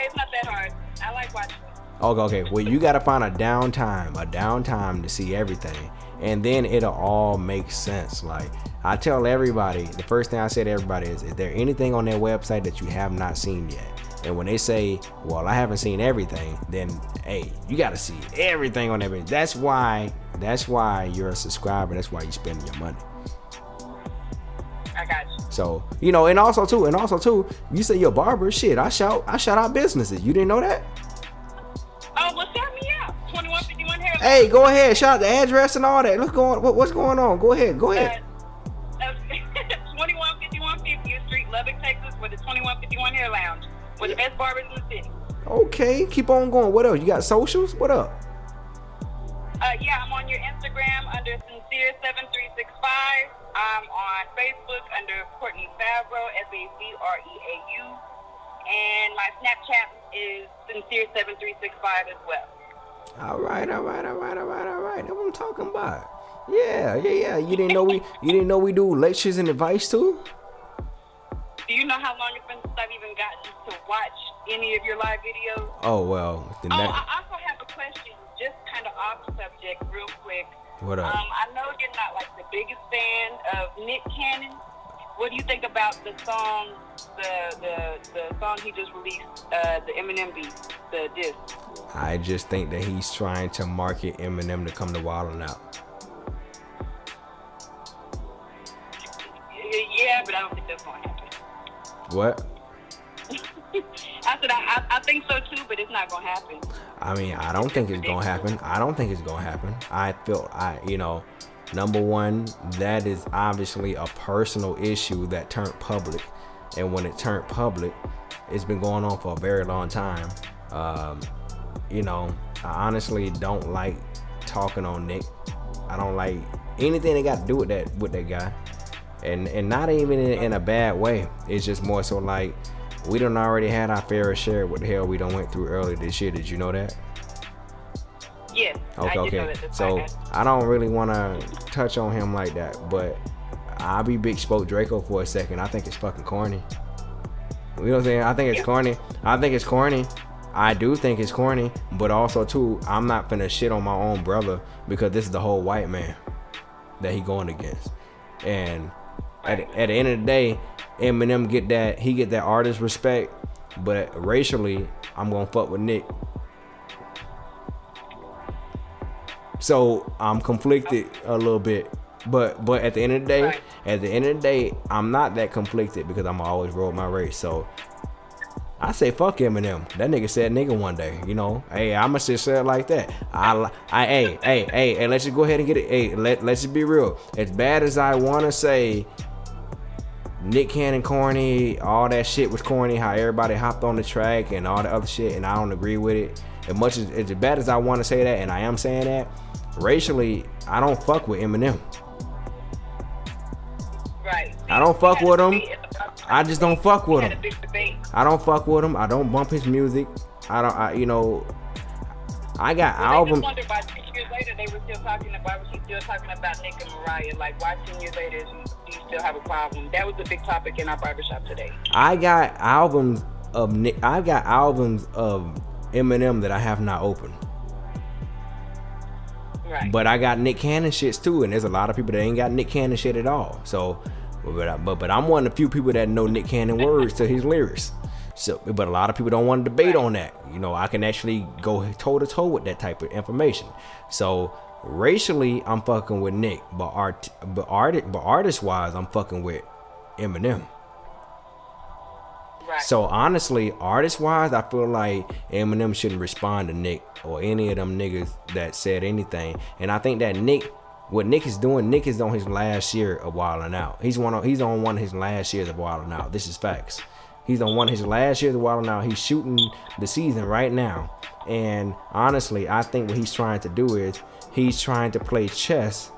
It's not that hard. I like watching it. Okay. Well, you gotta find a downtime to see everything, and then it'll all make sense. Like I tell everybody, the first thing I say to everybody is there anything on their website that you have not seen yet? And when they say, well, I haven't seen everything, then hey, you gotta see everything on everything. That's why you're a subscriber. That's why you're spending your money. I got you. So, and also too, you say you're a barber. Shit, I shout out businesses. You didn't know that? Oh, well, shout me out. 2151 Hair. Hey, go ahead. Shout out the address and all that. What's going on? Go ahead. 2151 50th Street, Lubbock, Texas, with the 2151 Hair Lounge, with the best barbers in the city. Okay, keep on going. What else? You got socials? What up? Yeah, I'm on your Instagram under Sincere7365. I'm on Facebook under Courtney Favreau, Favreau. And my Snapchat is sincere7365 as well. All right. That's what I'm talking about. Yeah. You didn't know we do lectures and advice too? Do you know how long it's been since I've even gotten to watch any of your live videos? Oh well. I also have a question, just kind of off subject, real quick. What up? I know you're not like the biggest fan of Nick Cannon. What do you think about the song, the song he just released, the Eminem beat, the diss? I just think that he's trying to market Eminem to come to Wrld Out. Yeah, but I don't think that's going to happen. What? I said I think so too, but it's not going to happen. I mean, I don't think it's going to happen. I feel, number one, that is obviously a personal issue that turned public. And when it turned public, it's been going on for a very long time. I honestly don't like talking on Nick. I don't like anything that got to do with that guy. And not even in a bad way. It's just more so like, we done already had our fair share of what the hell we done went through earlier this year. Did you know that? Yes. Okay. So I don't really want to touch on him like that, but I'll be Big Spoke Draco for a second. I think it's fucking corny. You know what I'm saying? I think it's corny. I do think it's corny, but also too, I'm not finna shit on my own brother because this is the whole white man that he going against. And at the end of the day, Eminem get that artist respect, but racially, I'm gonna fuck with Nick. So I'm conflicted a little bit, but at the end of the day, I'm not that conflicted because I'm always roll my race. So I say fuck Eminem. That nigga said nigga one day, Hey, I'ma just say it like that. Hey, let's just go ahead and get it. Hey, let's just be real. As bad as I wanna say Nick Cannon corny, all that shit was corny, how everybody hopped on the track and all the other shit, and I don't agree with it. As bad as I want to say that, and I am saying that, racially, I don't fuck with Eminem. Right. I don't fuck with him. I just don't fuck with him. I don't fuck with him. I don't bump his music. I got albums. I just wonder why 10 years later they were still talking about, was he still talking about Nick and Mariah? Like, why 10 years later do you still have a problem? That was a big topic in our barbershop today. I got albums of Eminem that I have not opened. Right. But I got Nick Cannon shits too, and there's a lot of people that ain't got Nick Cannon shit at all. So, but I'm one of the few people that know Nick Cannon words to his lyrics. So, but a lot of people don't want to debate on that. I can actually go toe to toe with that type of information. So racially, I'm fucking with Nick, but artist wise, I'm fucking with Eminem. Right. So honestly, artist wise, I feel like Eminem shouldn't respond to Nick or any of them niggas that said anything. And I think that what Nick is doing, Nick is on his last year of Wildin' Out. He's on one of his last years of Wildin' Out. This is facts. He's on one of his last years of Wildin' Out. He's shooting the season right now. And honestly, I think what he's trying to do is he's trying to play chess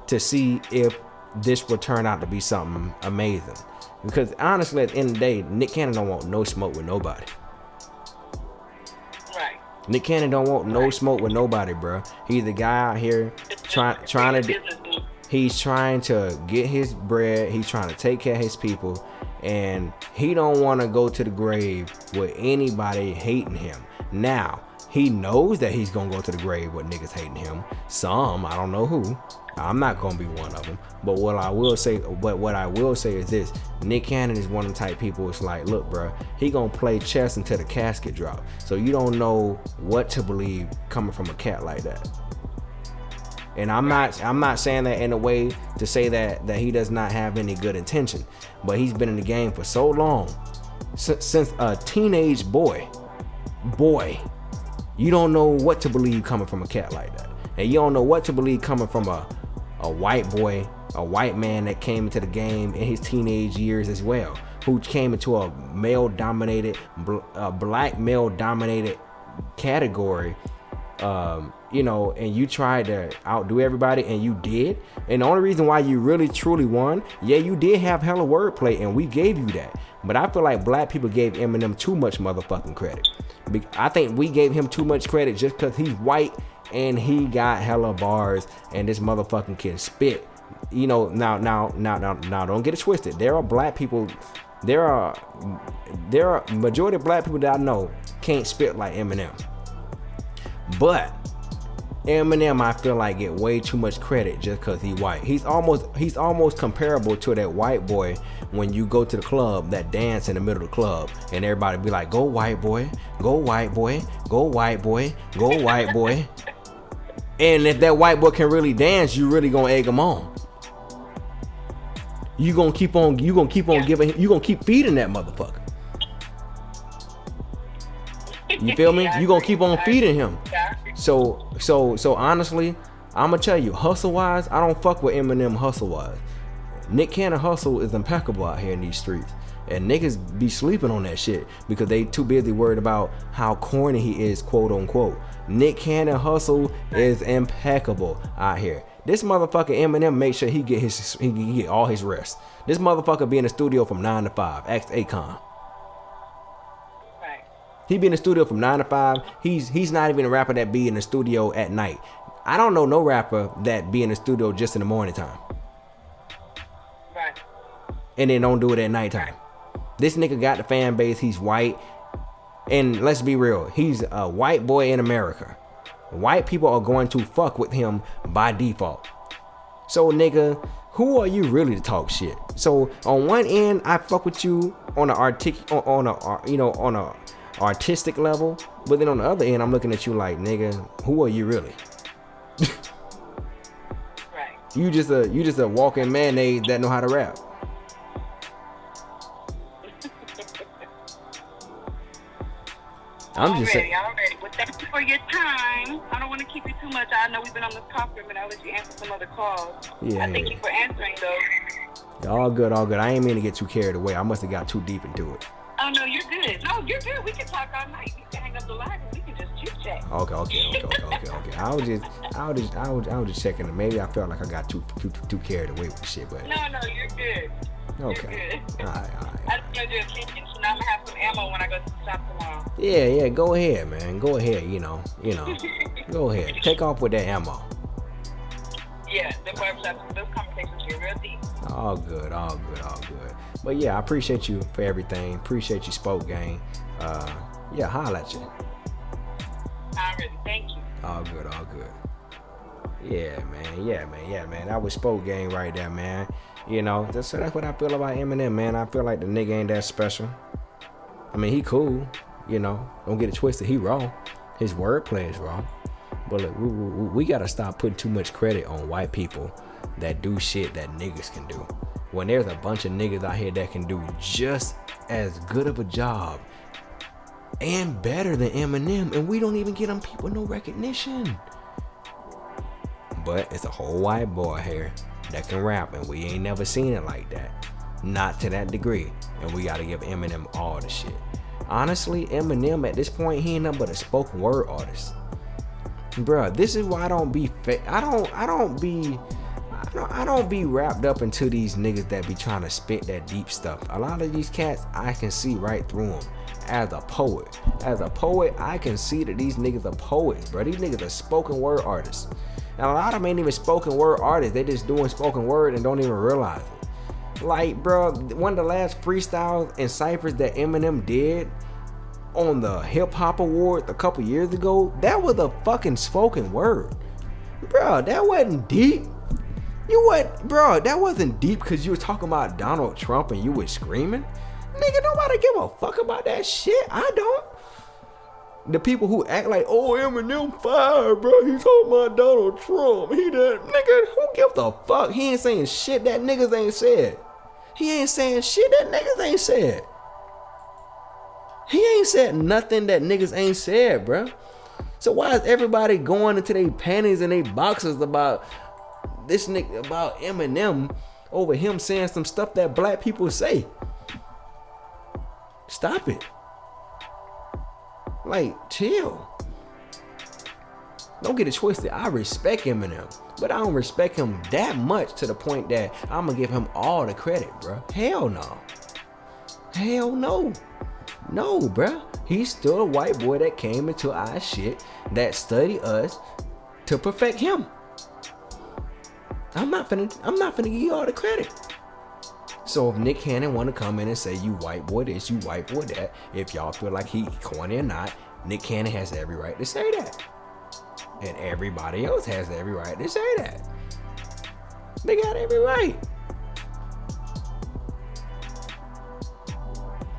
to see if this will turn out to be something amazing. Because honestly, at the end of the day, Nick Cannon don't want no smoke with nobody. Right. Nick Cannon don't want no smoke with nobody, bro. He's the guy out here trying to. He's trying to get his bread. He's trying to take care of his people, and he don't want to go to the grave with anybody hating him. Now he knows that he's gonna go to the grave with niggas hating him. Some, I don't know who. I'm not gonna be one of them. But what I will say is this: Nick Cannon is one of the type people. It's like, look, bro, he gonna play chess until the casket drop. So you don't know what to believe coming from a cat like that. And I'm not saying that in a way to say that he does not have any good intention, but he's been in the game for so long, since a teenage boy, you don't know what to believe coming from a cat like that, and you don't know what to believe coming from a white boy, a white man that came into the game in his teenage years as well, who came into a black male dominated category you know, and you tried to outdo everybody, and you did. And the only reason why you really truly won, yeah, you did have hella wordplay, and we gave you that. But I feel like black people gave Eminem too much motherfucking credit. I think we gave him too much credit just because he's white and he got hella bars, and this motherfucking can spit. You know, now, don't get it twisted. There are black people. There are majority of black people that I know can't spit like Eminem. But Eminem, I feel like, get way too much credit just because he's white. He's almost comparable to that white boy when you go to the club that dance in the middle of the club and everybody be like, go white boy, go white boy, go white boy, go white boy. And if that white boy can really dance, you really gonna egg him on. You gonna keep on giving, you gonna keep feeding that motherfucker. You feel me? You gonna keep on feeding him. So honestly, I'ma tell you, hustle wise, I don't fuck with Eminem hustle wise. Nick Cannon hustle is impeccable out here in these streets. And niggas be sleeping on that shit because they too busy worried about how corny he is, quote unquote. Nick Cannon hustle is impeccable out here. This motherfucker Eminem make sure he get all his rest. This motherfucker be in the studio from 9 to 5. Ask Akon. Right. He be in the studio from 9 to 5. He's not even a rapper that be in the studio at night. I don't know no rapper that be in the studio just in the morning time. Right. And then don't do it at nighttime. This nigga got the fan base. He's white. And let's be real. He's a white boy in America. White people are going to fuck with him by default. So nigga, who are you really to talk shit? So on one end, I fuck with you on a artistic level, but then on the other end, I'm looking at you like, nigga, who are you really? Right. You just a walking mayonnaise that know how to rap. I'm ready. Well, thank you for your time. I don't want to keep you too much. I know we've been on this conference, but I'll let you answer some other calls. Yeah. Thank you for answering those. All good. I ain't mean to get too carried away. I must have got too deep into it. Oh no, you're good. No, you're good. We can talk all night. You can hang up the line and we can just chit chat. Okay. I was just checking. Maybe I felt like I got too carried away with the shit, but No, you're good. Okay. You're good. All right. I just want to do a kitchen, so now I'm gonna have some ammo when I go to the shop tomorrow. Yeah. Go ahead, man. Go ahead. You know. Go ahead. Take off with that ammo. Yeah, the barbershop. Those conversations get real deep. All good. But yeah, I appreciate you for everything. Appreciate you, Spoke Gang. Yeah, holla at you. Alright, thank you. All good. Yeah, man. That was Spoke Gang right there, man. You know, that's what I feel about Eminem, man. I feel like the nigga ain't that special. I mean, he cool, you know. Don't get it twisted. He raw. His wordplay is raw. But look, we gotta stop putting too much credit on white people that do shit that niggas can do. When there's a bunch of niggas out here that can do just as good of a job and better than Eminem, and we don't even get them people no recognition. But it's a whole white boy here that can rap, and we ain't never seen it like that. Not to that degree. And we gotta give Eminem all the shit. Honestly, Eminem at this point, he ain't nothing but a spoken word artist. Bruh, this is why I don't be I don't be wrapped up into these niggas that be trying to spit that deep stuff. A lot of these cats, I can see right through them. As a poet, I can see that these niggas are poets, bro. These niggas are spoken word artists. And a lot of them ain't even spoken word artists. They just doing spoken word and don't even realize it. Like, bro, one of the last freestyles and ciphers that Eminem did on the Hip Hop Award a couple years ago, that was a fucking spoken word. Bro, that wasn't deep. That wasn't deep because you were talking about Donald Trump and you were screaming. Nigga, nobody give a fuck about that shit. I don't. The people who act like, oh, Eminem fire, bro. He's talking about Donald Trump. He that nigga, who gives a fuck? He ain't saying shit that niggas ain't said. He ain't saying shit that niggas ain't said. He ain't said nothing that niggas ain't said, bro. So why is everybody going into their panties and their boxes about this nigga, about Eminem, over him saying some stuff that black people say? Stop it. Like, chill. Don't get it twisted. I respect Eminem, but I don't respect him that much to the point that I'm gonna give him all the credit, bro. Hell no. Hell no. No, bro. He's still a white boy that came into our shit, that studied us to perfect him. I'm not finna give you all the credit. So if Nick Cannon want to come in and say you white boy this, you white boy that, if y'all feel like he corny or not, Nick Cannon has every right to say that. And everybody else has every right to say that. They got every right.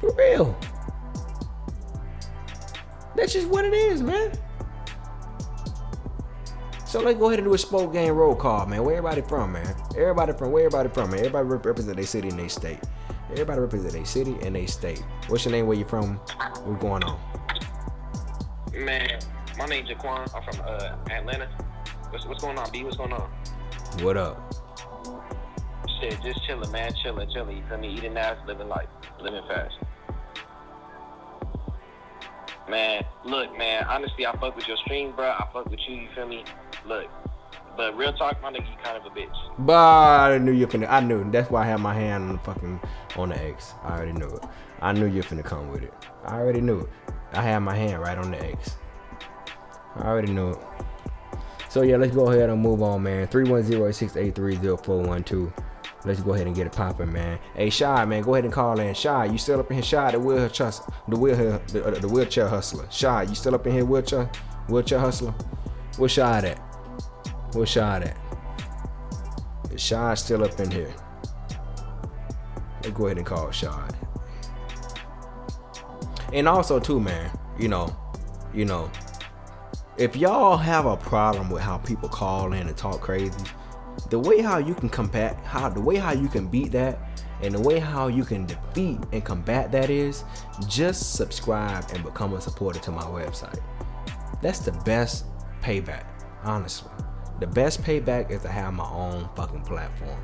For real. That's just what it is, man. So let's go ahead and do a spoke game roll call, man. Where everybody from, man? Where everybody from, man? Everybody represent their city and their state. Everybody represent their city and their state. What's your name? Where you from? What's going on? Man, my name's Jaquan. I'm from Atlanta. What's going on, B? What's going on? What up? Shit, just chilling, man. Chilling. You feel me? Eating ass, living life, living fast. Man, look, man. Honestly, I fuck with your stream, bro. I fuck with you. You feel me? Look, but real talk, my nigga, you kind of a bitch. But I knew you finna. I knew. That's why I had my hand on the fucking on the X. I already knew it. I knew you finna come with it. I already knew it. I had my hand right on the X. I already knew it. So yeah, let's go ahead and move on, man. 310-683-0412. Let's go ahead and get it popping, man. Hey, Shad, man, go ahead and call in. Shad, you still up in here? Shad, the wheelchair hustler. Shad, you still up in here? Wheelchair hustler. Where's Shad at? Where's Shad at? Is Shad still up in here? Let's go ahead and call Shad. And also too, man, you know, if y'all have a problem with how people call in and talk crazy, the way how you can the way how you can beat that, and the way how you can defeat and combat that is just subscribe and become a supporter to my website. That's the best payback, honestly. The best payback is to have my own fucking platform.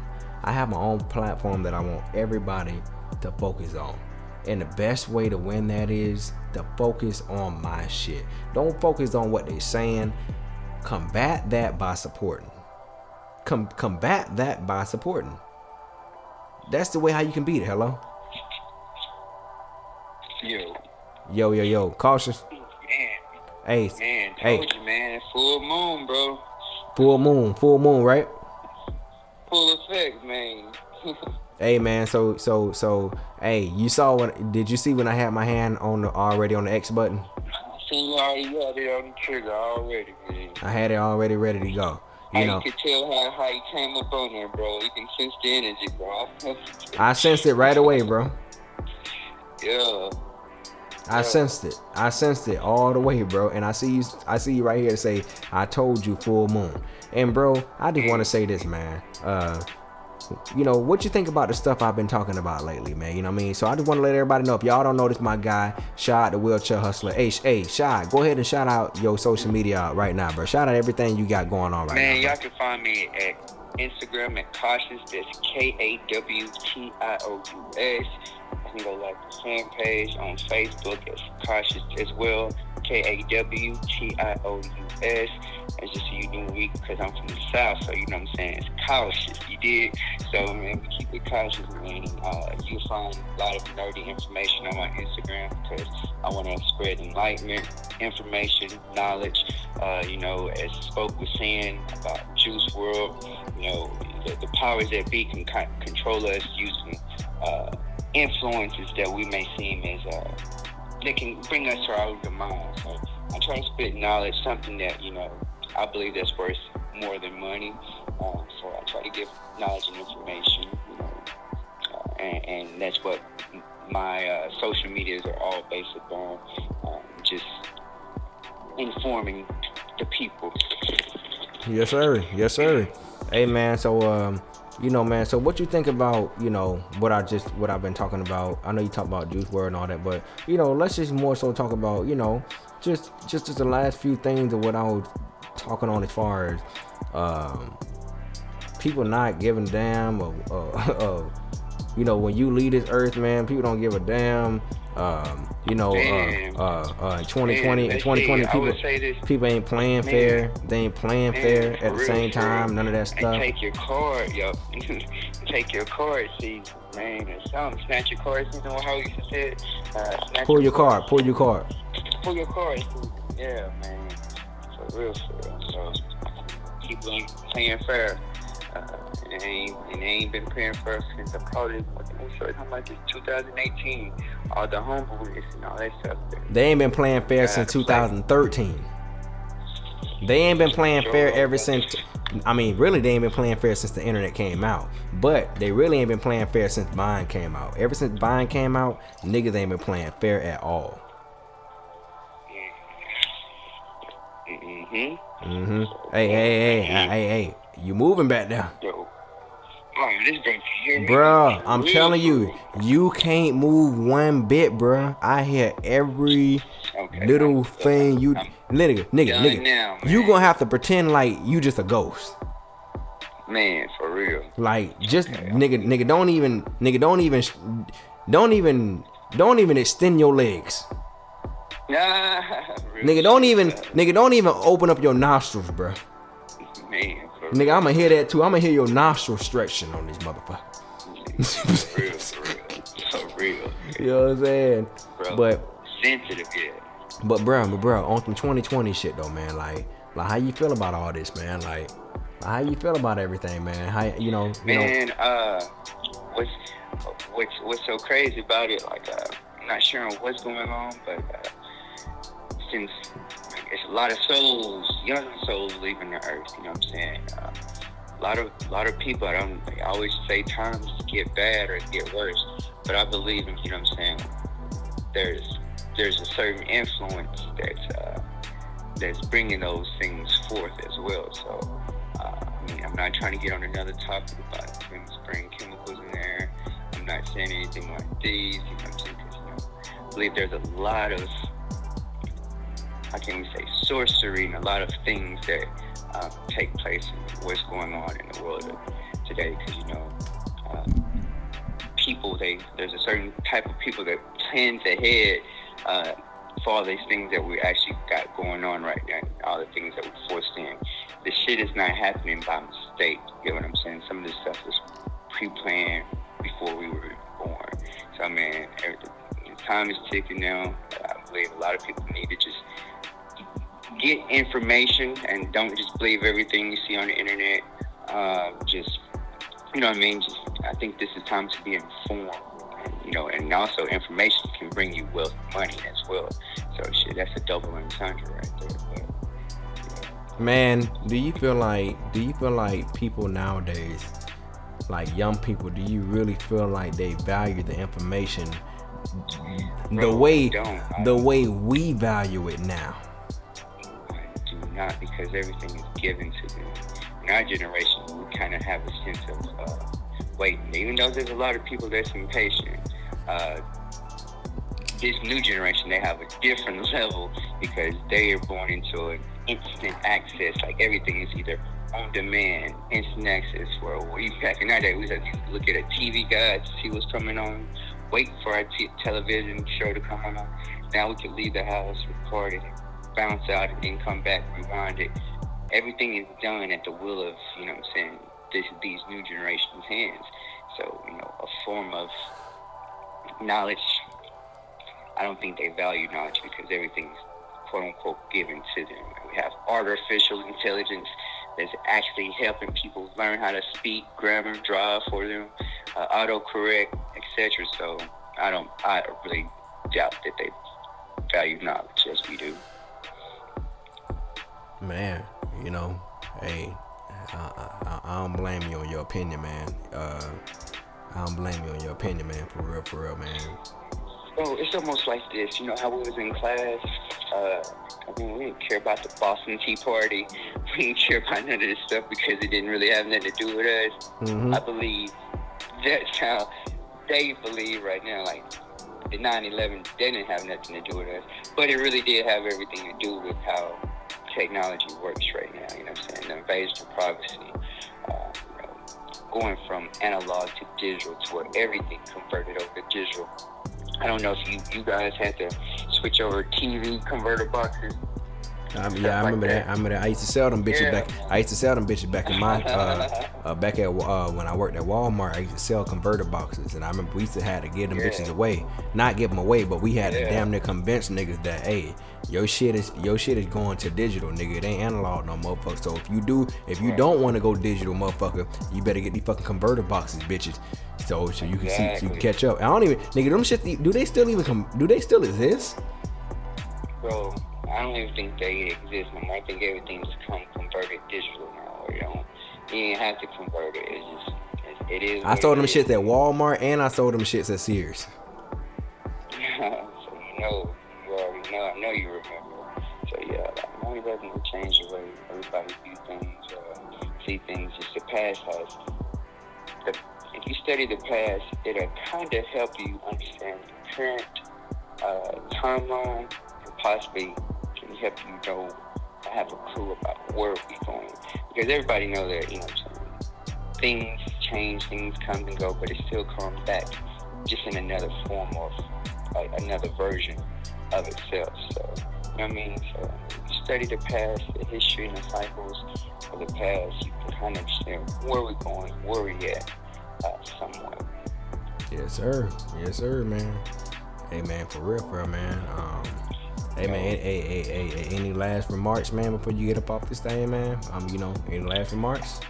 I have my own platform that I want everybody to focus on. And the best way to win that is to focus on my shit. Don't focus on what they're saying. Combat that by supporting. Combat that by supporting. That's the way how you can beat it. Hello? Yo. Cautious. Man. Hey. Man, hey. told you, man. Full moon, bro. Full moon, right? Full effect, man. Hey, man. So, hey, you did you see when I had my hand already on the X button? I seen you already had it on the trigger already, man. I had it already ready to go. You know. You could tell how you came up on there, bro. You can sense the energy, bro. I sensed it right away, bro. Yeah. I sensed it all the way, bro. And I see you right here to say, I told you, full moon. And bro, I just want to say this, man. You know, what you think about the stuff I've been talking about lately, man? You know what I mean? So I just want to let everybody know, if y'all don't know this, my guy, Shad the Wheelchair Hustler. Hey, Shad, go ahead and shout out your social media out right now, bro. Shout out everything you got going on right now. Man, y'all can find me at Instagram at Cautious. That's KAWTIOUS. I can go like the fan page on Facebook as Cautious as well. KAWTIOUS. It's just a unique week because I'm from the South, so you know what I'm saying? It's cautious, you dig? So, man, we keep it cautious, man. You'll find a lot of nerdy information on my Instagram because I want to spread enlightenment, information, knowledge. You know, as Spoke was saying about Juice Wrld, you know, the powers that be can control us using influences that we may seem as that can bring us to our own demise. So I try to spit knowledge, something that, you know, I believe that's worth more than money. So I try to give knowledge and information, you know, and that's what my social medias are all based upon, just informing the people. Yes, sir. Hey, man. So, you know, man. So, what you think about, you know, what I've been talking about? I know you talk about Juice WRLD and all that, but you know, let's just more so talk about, you know, just the last few things of what I was talking on as far as people not giving a damn of you know, when you leave this earth, man, people don't give a damn. You know, in 2020, people ain't playing fair. They ain't playing fair at the same time. None of that stuff. And take your card, yo. Take your card, see, man. It's something. Snatch your card. You know how you said. Pull your card. Pull your card. Pull your card. Yeah, man. For real. So people ain't playing fair. And they ain't been playing fair since probably, how much is 2018. All the humbleness and all that stuff. They ain't been playing fair since 2013. They ain't been playing fair ever since. I mean, really, they ain't been playing fair since the internet came out. But they really ain't been playing fair since Vine came out. Ever since Vine came out, niggas ain't been playing fair at all. Hey, you moving back there? Yo. Oh, this brother, bruh, I'm telling you, you can't move one bit, bruh. I hear every little thing you, nigga. Now, you gonna have to pretend like you just a ghost. Man, for real. Like, just nigga, don't even extend your legs. Nah, nigga, don't even open up your nostrils, bruh. Man. Nigga, I'ma hear that too. I'ma hear your nostril stretching on this motherfucker. For real. You know what I'm saying? Bro, but sensitive, yeah. But bro, on some 2020 shit though, man. Like how you feel about all this, man? Like how you feel about everything, man? How you know? What's so crazy about it? Like I'm not sure what's going on, but since it's a lot of souls, young souls leaving the earth. You know what I'm saying? A lot of people. I always say times get bad or get worse, but I believe in, you know what I'm saying, there's a certain influence that's bringing those things forth as well. So I mean, I'm not trying to get on another topic about things spraying chemicals in there. I'm not saying anything like these. You know what I'm saying? Because I believe there's a lot of, I can't even say sorcery, and a lot of things that take place in what's going on in the world today. Because people, there's a certain type of people that plans ahead for all these things that we actually got going on right now, all the things that we're forced in. The shit is not happening by mistake. You know what I'm saying? Some of this stuff was pre-planned before we were born. So I mean, the time is ticking now. I believe a lot of people need to just get information and don't just believe everything you see on the internet. Just, you know what I mean? Just, I think this is time to be informed. And, you know, and also information can bring you wealth, money as well. So shit, that's a double entendre right there. But, yeah. Man, do you feel like people nowadays, like young people, do you really feel like they value the information the way we value it now? Not, because everything is given to them. In our generation, we kind of have a sense of waiting. Even though there's a lot of people that's impatient, this new generation, they have a different level because they are born into an instant access. Like everything is either on demand, instant access. Where back in our day, we had to look at a TV guide to see what's coming on, wait for our television show to come on. Now we can leave the house, record it, bounce out, and then come back, rewind it. Everything is done at the will of, you know what I'm saying, these new generation's hands. So, you know, a form of knowledge, I don't think they value knowledge because everything's quote unquote given to them. We have artificial intelligence that's actually helping people learn how to speak, grammar, drive for them, autocorrect, etc. So I really doubt that they value knowledge as we do. Man, you know, hey, I don't blame you on your opinion, man. I don't blame you on your opinion, man. For real, man. So it's almost like this, you know, how we was in class. I mean, we didn't care about the Boston Tea Party. We didn't care about none of this stuff because it didn't really have nothing to do with us. Mm-hmm. I believe that's how they believe right now. Like the 9/11 didn't have nothing to do with us, but it really did have everything to do with how technology works right now. You know what I'm saying? The invasion of privacy, you know, going from analog to digital to where everything converted over to digital. I don't know if you guys had to switch over TV converter boxes. I remember that. I remember that. I used to sell them bitches back. I used to sell them bitches back in my back at when I worked at Walmart. I used to sell converter boxes, and I remember we used to have to give them bitches away. Not give them away, but we had to damn near convince niggas that your shit is going to digital, nigga. It ain't analog no motherfucker. So if you don't want to go digital, motherfucker, you better get these fucking converter boxes, bitches. So you can see, so you can catch up. I don't even, nigga, them shit. Do they still exist? Bro, I don't even think they exist no more. I think everything's converted digital now. You ain't have to convert it. It is. I sold them shits at Walmart and I sold them shits at Sears. So you already know. I know you remember. So yeah, like, money doesn't change the way everybody view things, see things. Just the past has. If you study the past, it'll kind of help you understand the current timeline, and possibly can help you have a clue about where we're going. Because everybody knows that, you know what I'm saying, things change, things come and go, but it still comes back just in another form of, like, another version of itself. So, you know what I mean? So, if you study the past, the history and the cycles of the past, you can kind of understand where we're going, where we're at, somewhere. Yes, sir, man. Hey, man, for real, man. Hey, man, hey, any last remarks, man, before you get up off this thing, man? Any last remarks?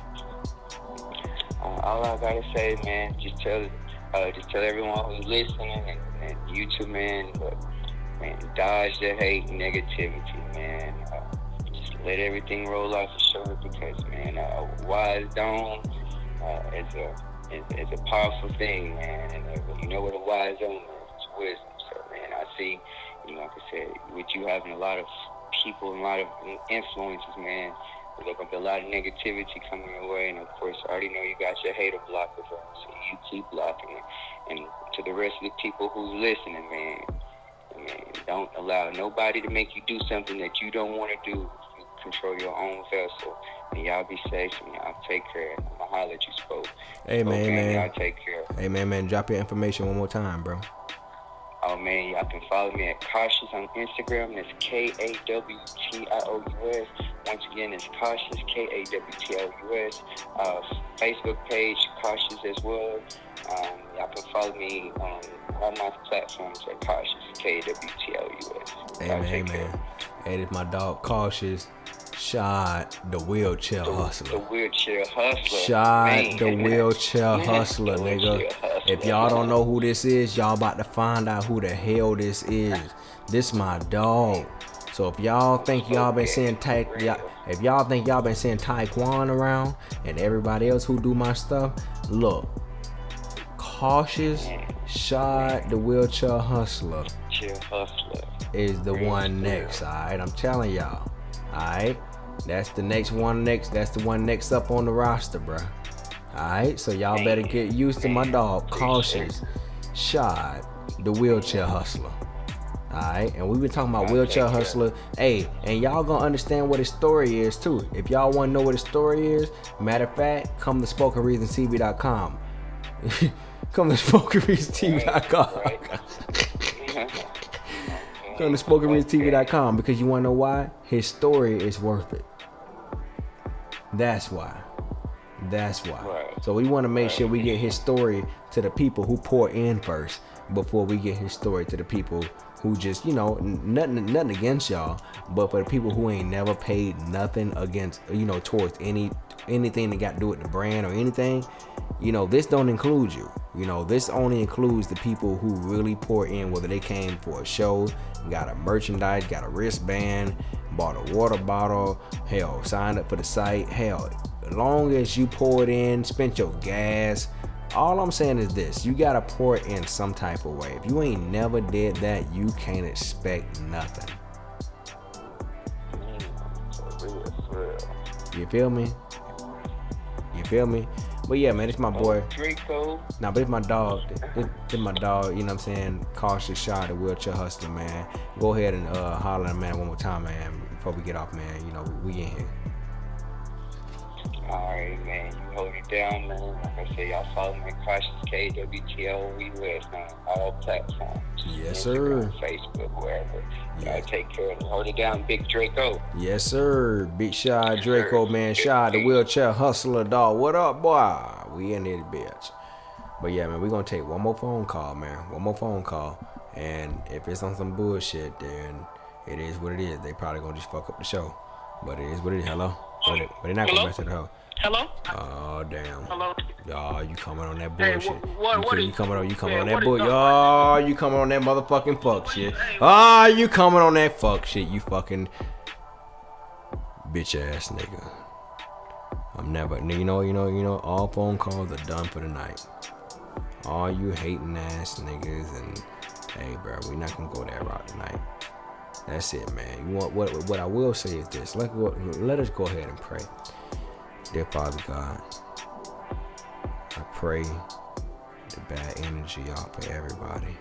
All I gotta say, man, just tell everyone who's listening and YouTube, man, look, man, dodge the hate and negativity, man. Just let everything roll off your shoulder because, man, wise dome is a powerful thing, man. And you know what a wise dome is? It's wisdom. So, man, I see, like I said, with you having a lot of people and a lot of influences, man, there's going to be a lot of negativity coming your way. And, of course, I already know you got your hater blockers on, so you keep blocking it. And to the rest of the people who's listening, man, don't allow nobody to make you do something that you don't want to do. You control your own vessel. And y'all be safe, and y'all take care. I'm going to holler at you, Spoke. Hey, man. Y'all take care. Hey, man, drop your information one more time, bro. Oh, man, y'all can follow me at Cautious on Instagram. That's KAWTIOUS. Once again, it's Cautious, KAWTIOUS. Facebook page, Cautious as well. Y'all can follow me on all my platforms at Cautious, KAWTIOUS. Hey, man. Hey, this my dog, Cautious. Shad The Wheelchair Hustler. The Wheelchair Hustler. Shad The Wheelchair Hustler, nigga. If y'all don't know who this is, y'all about to find out who the hell this is. This my dog. So if y'all think y'all been seeing Taekwon around and everybody else who do my stuff, look, Cautious Shad The Wheelchair Hustler is the one next. Alright, I'm telling y'all. Alright, that's the next one next. That's the one next up on the roster, bruh. Alright, so y'all better get used to my dog, Cautious Shad The Wheelchair Hustler. Alright, and we've been talking about Wheelchair Hustler. Hey, and y'all gonna understand what his story is too. If y'all wanna know what his story is, matter of fact, come to SpokenReasonTV.com. Come to SpokenReasonTV.com. Come to SpokenReasonTV.com because you wanna know why? His story is worth it. That's why. So we want to make sure we get his story to the people who pour in first before we get his story to the people who just, nothing against y'all, but for the people who ain't never paid nothing against, towards anything that got to do with the brand or anything, this don't include you. This only includes the people who really pour in, whether they came for a show, got a merchandise, got a wristband, bought a water bottle, hell, signed up for the site, hell, as long as you poured in, spent your gas, all I'm saying is this, you gotta pour it in some type of way. If you ain't never did that, you can't expect nothing. You feel me? But yeah, man, it's my boy. Nah, but it's my dog. It's my dog, you know what I'm saying? Cautious Shad The Wheelchair Hustler, man. Go ahead and holler at man one more time, man, before we get off, man. We in here. Alright, man. You hold it down, man. Like I said, y'all follow me across KWTLWS on all platforms. Yes, Instagram, sir. Facebook, wherever. Yeah. Y'all take care of it. Hold it down, Big Draco. Yes, sir. Big Shad Draco, man. Shad the Wheelchair Hustler, dog. What up, boy? We in this bitch. But yeah, man, we gonna take one more phone call, man. One more phone call. And if it's on some bullshit, then it is what it is. They probably gonna just fuck up the show. But it is what it is. Hello? But they're not gonna mess it up. Hello? Oh, damn. Hello? Y'all, you coming on that bullshit. You coming on that bullshit. Oh, you coming on that motherfucking fuck shit. Oh, you coming on that fuck shit, you fucking bitch ass nigga. I'm never, you know, all phone calls are done for the night. All you hating ass niggas, and hey, bro, we not gonna go that route tonight. That's it, man. You want what I will say is this. Let us go ahead and pray. Dear Father God, I pray the bad energy off of everybody.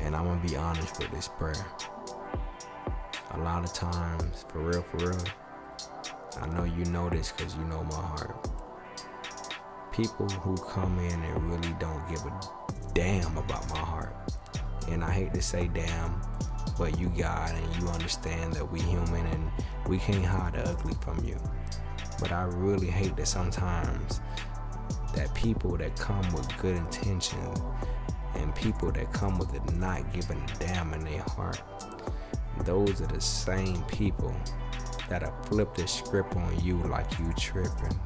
And I'm gonna be honest with this prayer. A lot of times, for real, I know you know this because you know my heart. People who come in and really don't give a damn about my heart. And I hate to say damn, but you God and you understand that we human and we can't hide the ugly from you. But I really hate that sometimes that people that come with good intentions and people that come with it not giving a damn in their heart, those are the same people that'll flip the script on you like you tripping.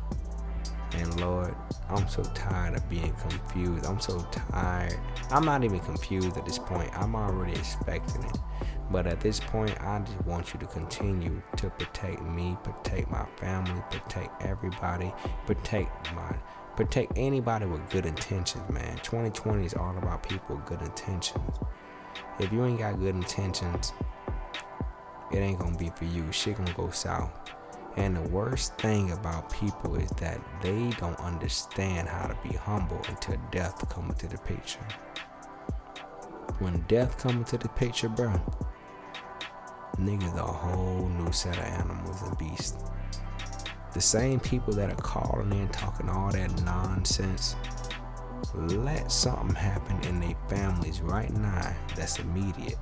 And Lord, I'm so tired of being confused. I'm so tired. I'm not even confused at this point. I'm already expecting it. But at this point, I just want you to continue to protect me, protect my family, protect everybody, protect anybody with good intentions, man. 2020 is all about people with good intentions. If you ain't got good intentions, it ain't gonna be for you. Shit gonna go south. And the worst thing about people is that they don't understand how to be humble until death comes into the picture. When death comes into the picture, bro, niggas are a whole new set of animals and beasts. The same people that are calling in talking all that nonsense, let something happen in their families right now that's immediate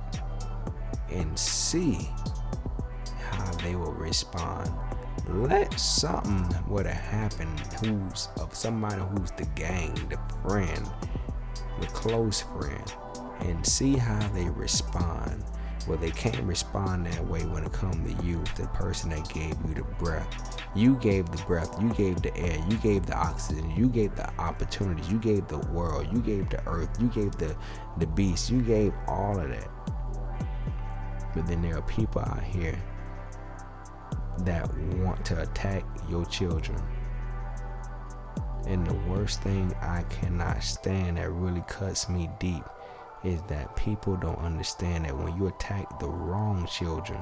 and see how they will respond. Let something were to happen who's of somebody who's the gang, the friend, the close friend, and see how they respond. Well, they can't respond that way when it comes to you, the person that gave you the breath. You gave the breath, you gave the air, you gave the oxygen, you gave the opportunities, you gave the world, you gave the earth, you gave the beast, you gave all of that. But then there are people out here that want to attack your children. And the worst thing I cannot stand that really cuts me deep is that people don't understand that when you attack the wrong children,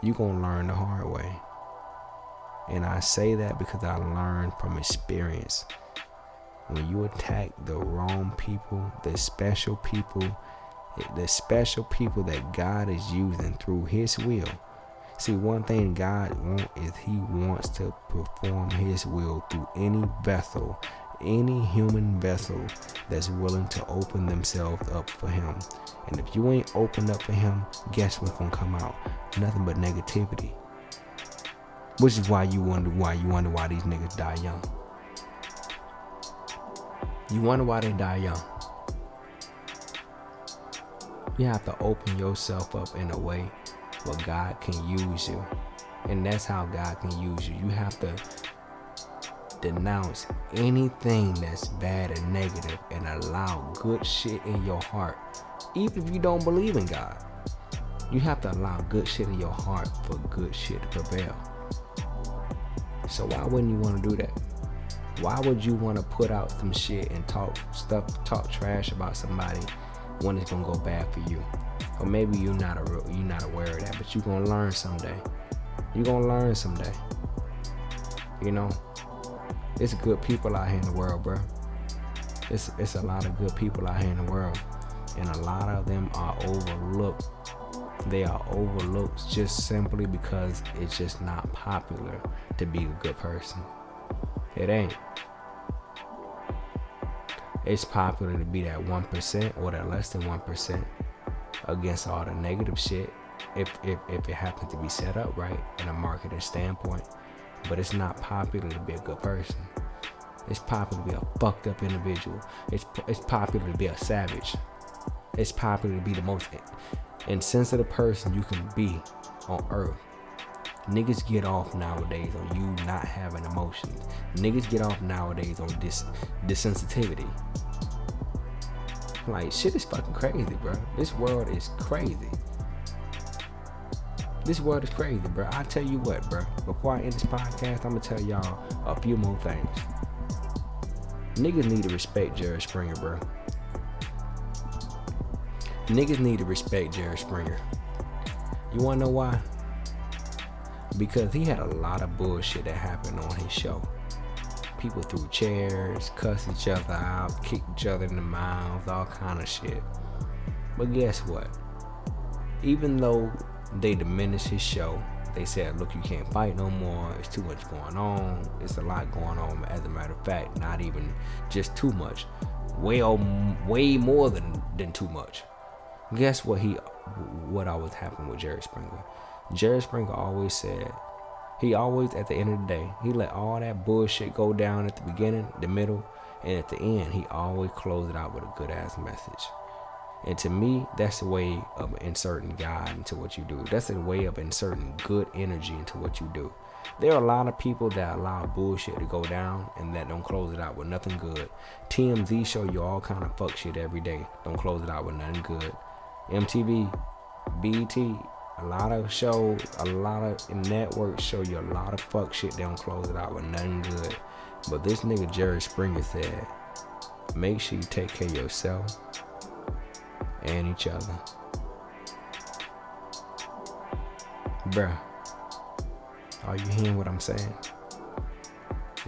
you're gonna learn the hard way. And I say that because I learned from experience. When you attack the wrong people, the special people that God is using through his will. See, one thing God wants is he wants to perform his will through any vessel, any human vessel that's willing to open themselves up for him. And if you ain't open up for him, guess what's gonna come out? Nothing but negativity. Which is why you wonder why these niggas die young. You wonder why they die young. You have to open yourself up in a way where God can use you. And that's how God can use you. You have to denounce anything that's bad and negative and allow good shit in your heart. Even if you don't believe in God, you have to allow good shit in your heart for good shit to prevail. So why wouldn't you want to do that? Why would you want to put out some shit and talk trash about somebody when it's gonna go bad for you? Or maybe you're not aware of that, but you're gonna learn someday. You're gonna learn someday. You know, it's good people out here in the world, bro. It's a lot of good people out here in the world, and a lot of them are overlooked They are overlooked just simply because it's just not popular to be a good person. It ain't. It's popular to be that 1% or that less than 1% against all the negative shit if it happens to be set up right in a marketing standpoint. But it's not popular to be a good person. It's popular to be a fucked up individual. It's popular to be a savage. It's popular to be the most insensitive person you can be on earth. Niggas get off nowadays on you not having emotions. Niggas get off nowadays on desensitivity. Like, shit is fucking crazy, bro. This world is crazy. This world is crazy, bro. I tell you what, bro. Before I end this podcast, I'm gonna tell y'all a few more things. Niggas need to respect Jerry Springer, bro. Niggas need to respect Jerry Springer. You wanna know why? Because he had a lot of bullshit that happened on his show. People threw chairs, cussed each other out, kicked each other in the mouth, all kind of shit. But guess what? Even though they diminished his show, they said, look, you can't fight no more, it's too much going on, it's a lot going on. As a matter of fact, not even just too much, way more than too much. Guess what always happened with Jerry Springer? Jerry Springer always said, he always, at the end of the day, he let all that bullshit go down at the beginning, the middle, and at the end, he always closed it out with a good ass message. And to me, that's the way of inserting God into what you do. That's the way of inserting good energy into what you do. There are a lot of people that allow bullshit to go down and that don't close it out with nothing good. TMZ show you all kind of fuck shit every day. Don't close it out with nothing good. MTV, BET, a lot of shows, a lot of networks show you a lot of fuck shit. They don't close it out with nothing good. But this nigga Jerry Springer said, make sure you take care of yourself and each other. Bruh, are you hearing what I'm saying?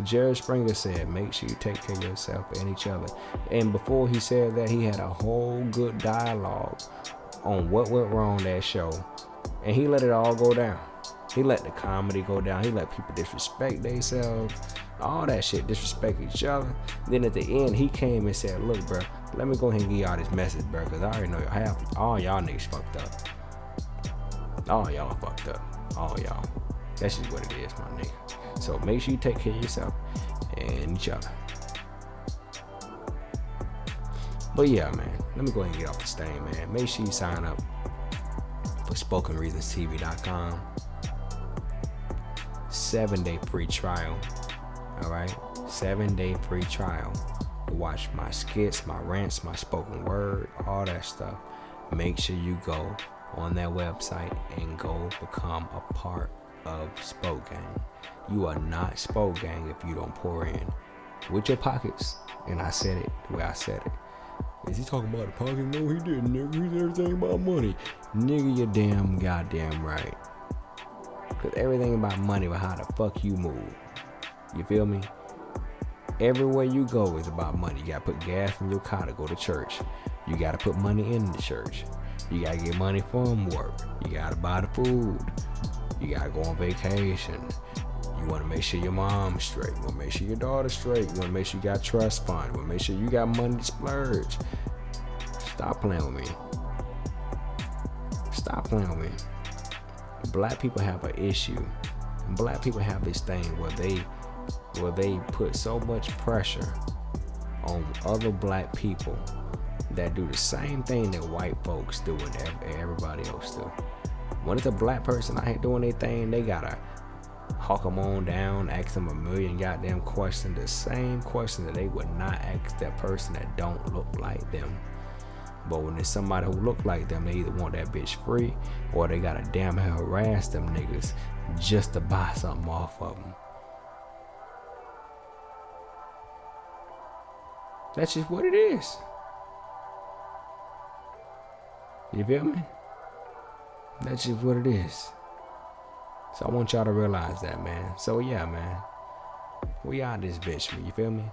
Jerry Springer said, make sure you take care of yourself and each other. And before he said that, he had a whole good dialogue on what went wrong that show. And he let it all go down. He let the comedy go down. He let people disrespect themselves. All that shit, disrespect each other. Then at the end, he came and said, look, bro, let me go ahead and give y'all this message, bro, because I already know all y'all niggas fucked up. All y'all fucked up. All y'all. That's just what it is, my nigga. So make sure you take care of yourself and each other. But yeah, man, let me go ahead and get off the stain, man. Make sure you sign up for SpokenReasonsTV.com. 7-day free trial. Alright? 7-day free trial. To watch my skits, my rants, my spoken word, all that stuff. Make sure you go on that website and go become a part of Spoke Gang. You are not Spoke Gang if you don't pour in with your pockets. And I said it the way I said it. Is he talking about the pocket? No, he didn't, nigga. He said everything about money. Nigga, you're damn goddamn right. Because everything about money but how the fuck you move. You feel me? Everywhere you go is about money. You gotta put gas in your car to go to church. You gotta put money in the church. You gotta get money from work. You gotta buy the food. You gotta go on vacation. You wanna make sure your mom's straight. You wanna make sure your daughter's straight. You wanna make sure you got trust fund. You wanna make sure you got money to splurge. Stop playing with me. Stop playing with me. Black people have an issue. Black people have this thing where they put so much pressure on other black people that do the same thing that white folks do and everybody else do. When it's a black person out here doing their thing, they gotta hawk them on down, ask them a million goddamn questions, the same question that they would not ask that person that don't look like them. But when it's somebody who look like them, they either want that bitch free or they gotta damn harass them niggas just to buy something off of them. That's just what it is. You feel me? That's just what it is. So I want y'all to realize that, man. So yeah, man. We out this bitch, man. You feel me?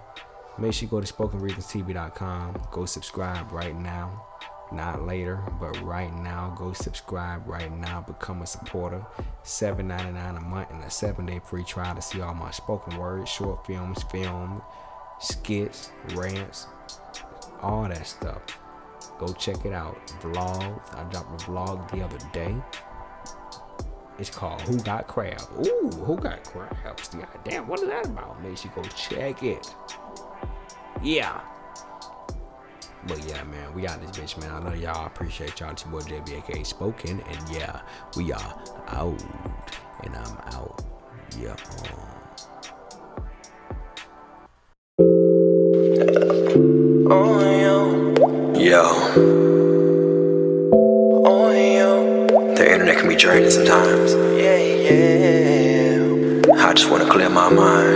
Make sure you go to SpokenReasonsTV.com. Go subscribe right now. not later, but right now. Go subscribe right now, become a supporter. $7.99 a month and a 7-day free trial to see all my spoken words, short films, skits, rants, all that stuff. Go check it out. Vlogs. I dropped a vlog the other day. It's called Who Got Crabs? Ooh, Who Got Crabs? God damn, what is that about? Make sure you go check it. Yeah. But yeah, man, we got this bitch, man. I love y'all. I appreciate y'all. It's your boy JB, aka Spoken. And yeah, we are out. And I'm out. Yeah. Yo. The internet can be draining sometimes. I just wanna clear my mind.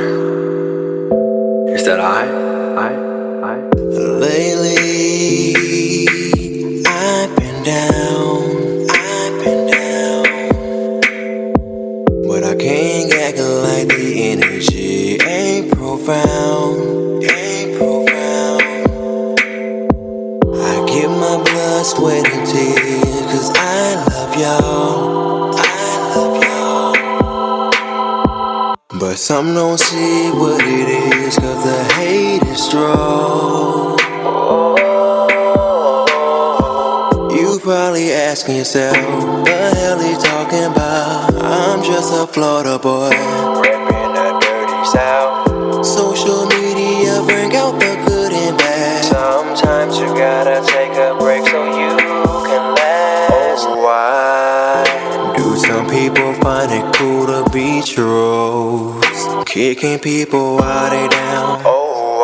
Is that I? Lately, I've been down, but I can't act like the energy ain't profound. I give my blood, sweat, and tears, 'cause I love y'all. But some don't see what it is, 'cause the hate is strong. You probably asking yourself, the hell he talking about? I'm just a Florida boy, reppin' the dirty South. Social media bring out the good and bad. Sometimes you gotta take a break so you can last. Why do some people find it cool to be true? Kicking people while they down. Oh,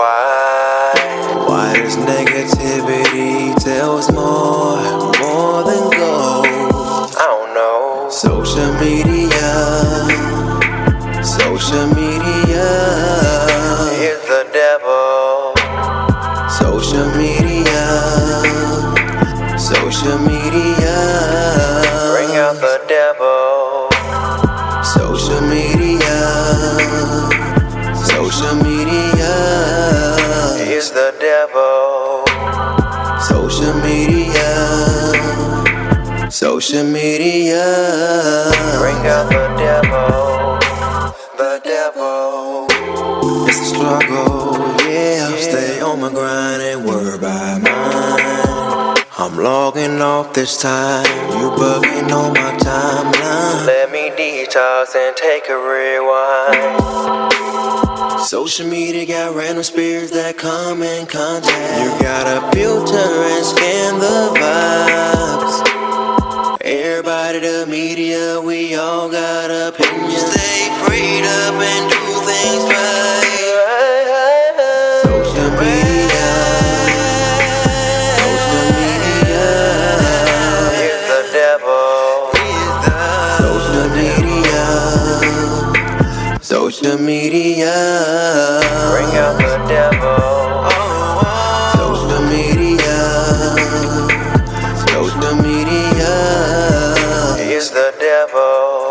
why does negativity tells more than gold? I don't know. Social media is the devil. Social media bring out the devil. Social media is the devil. Social media bring out the devil. It's a struggle, yeah. Stay on my grind and work by mine. I'm logging off this time. You bugging on my timeline. Let me detox and take a rewind. Social media got random spirits that come in contact. You gotta filter and scan the vibes. Everybody, the media, we all got opinions. Stay prayed up and do things right. Social media is the devil. Social media bring out the devil. Social media is the devil.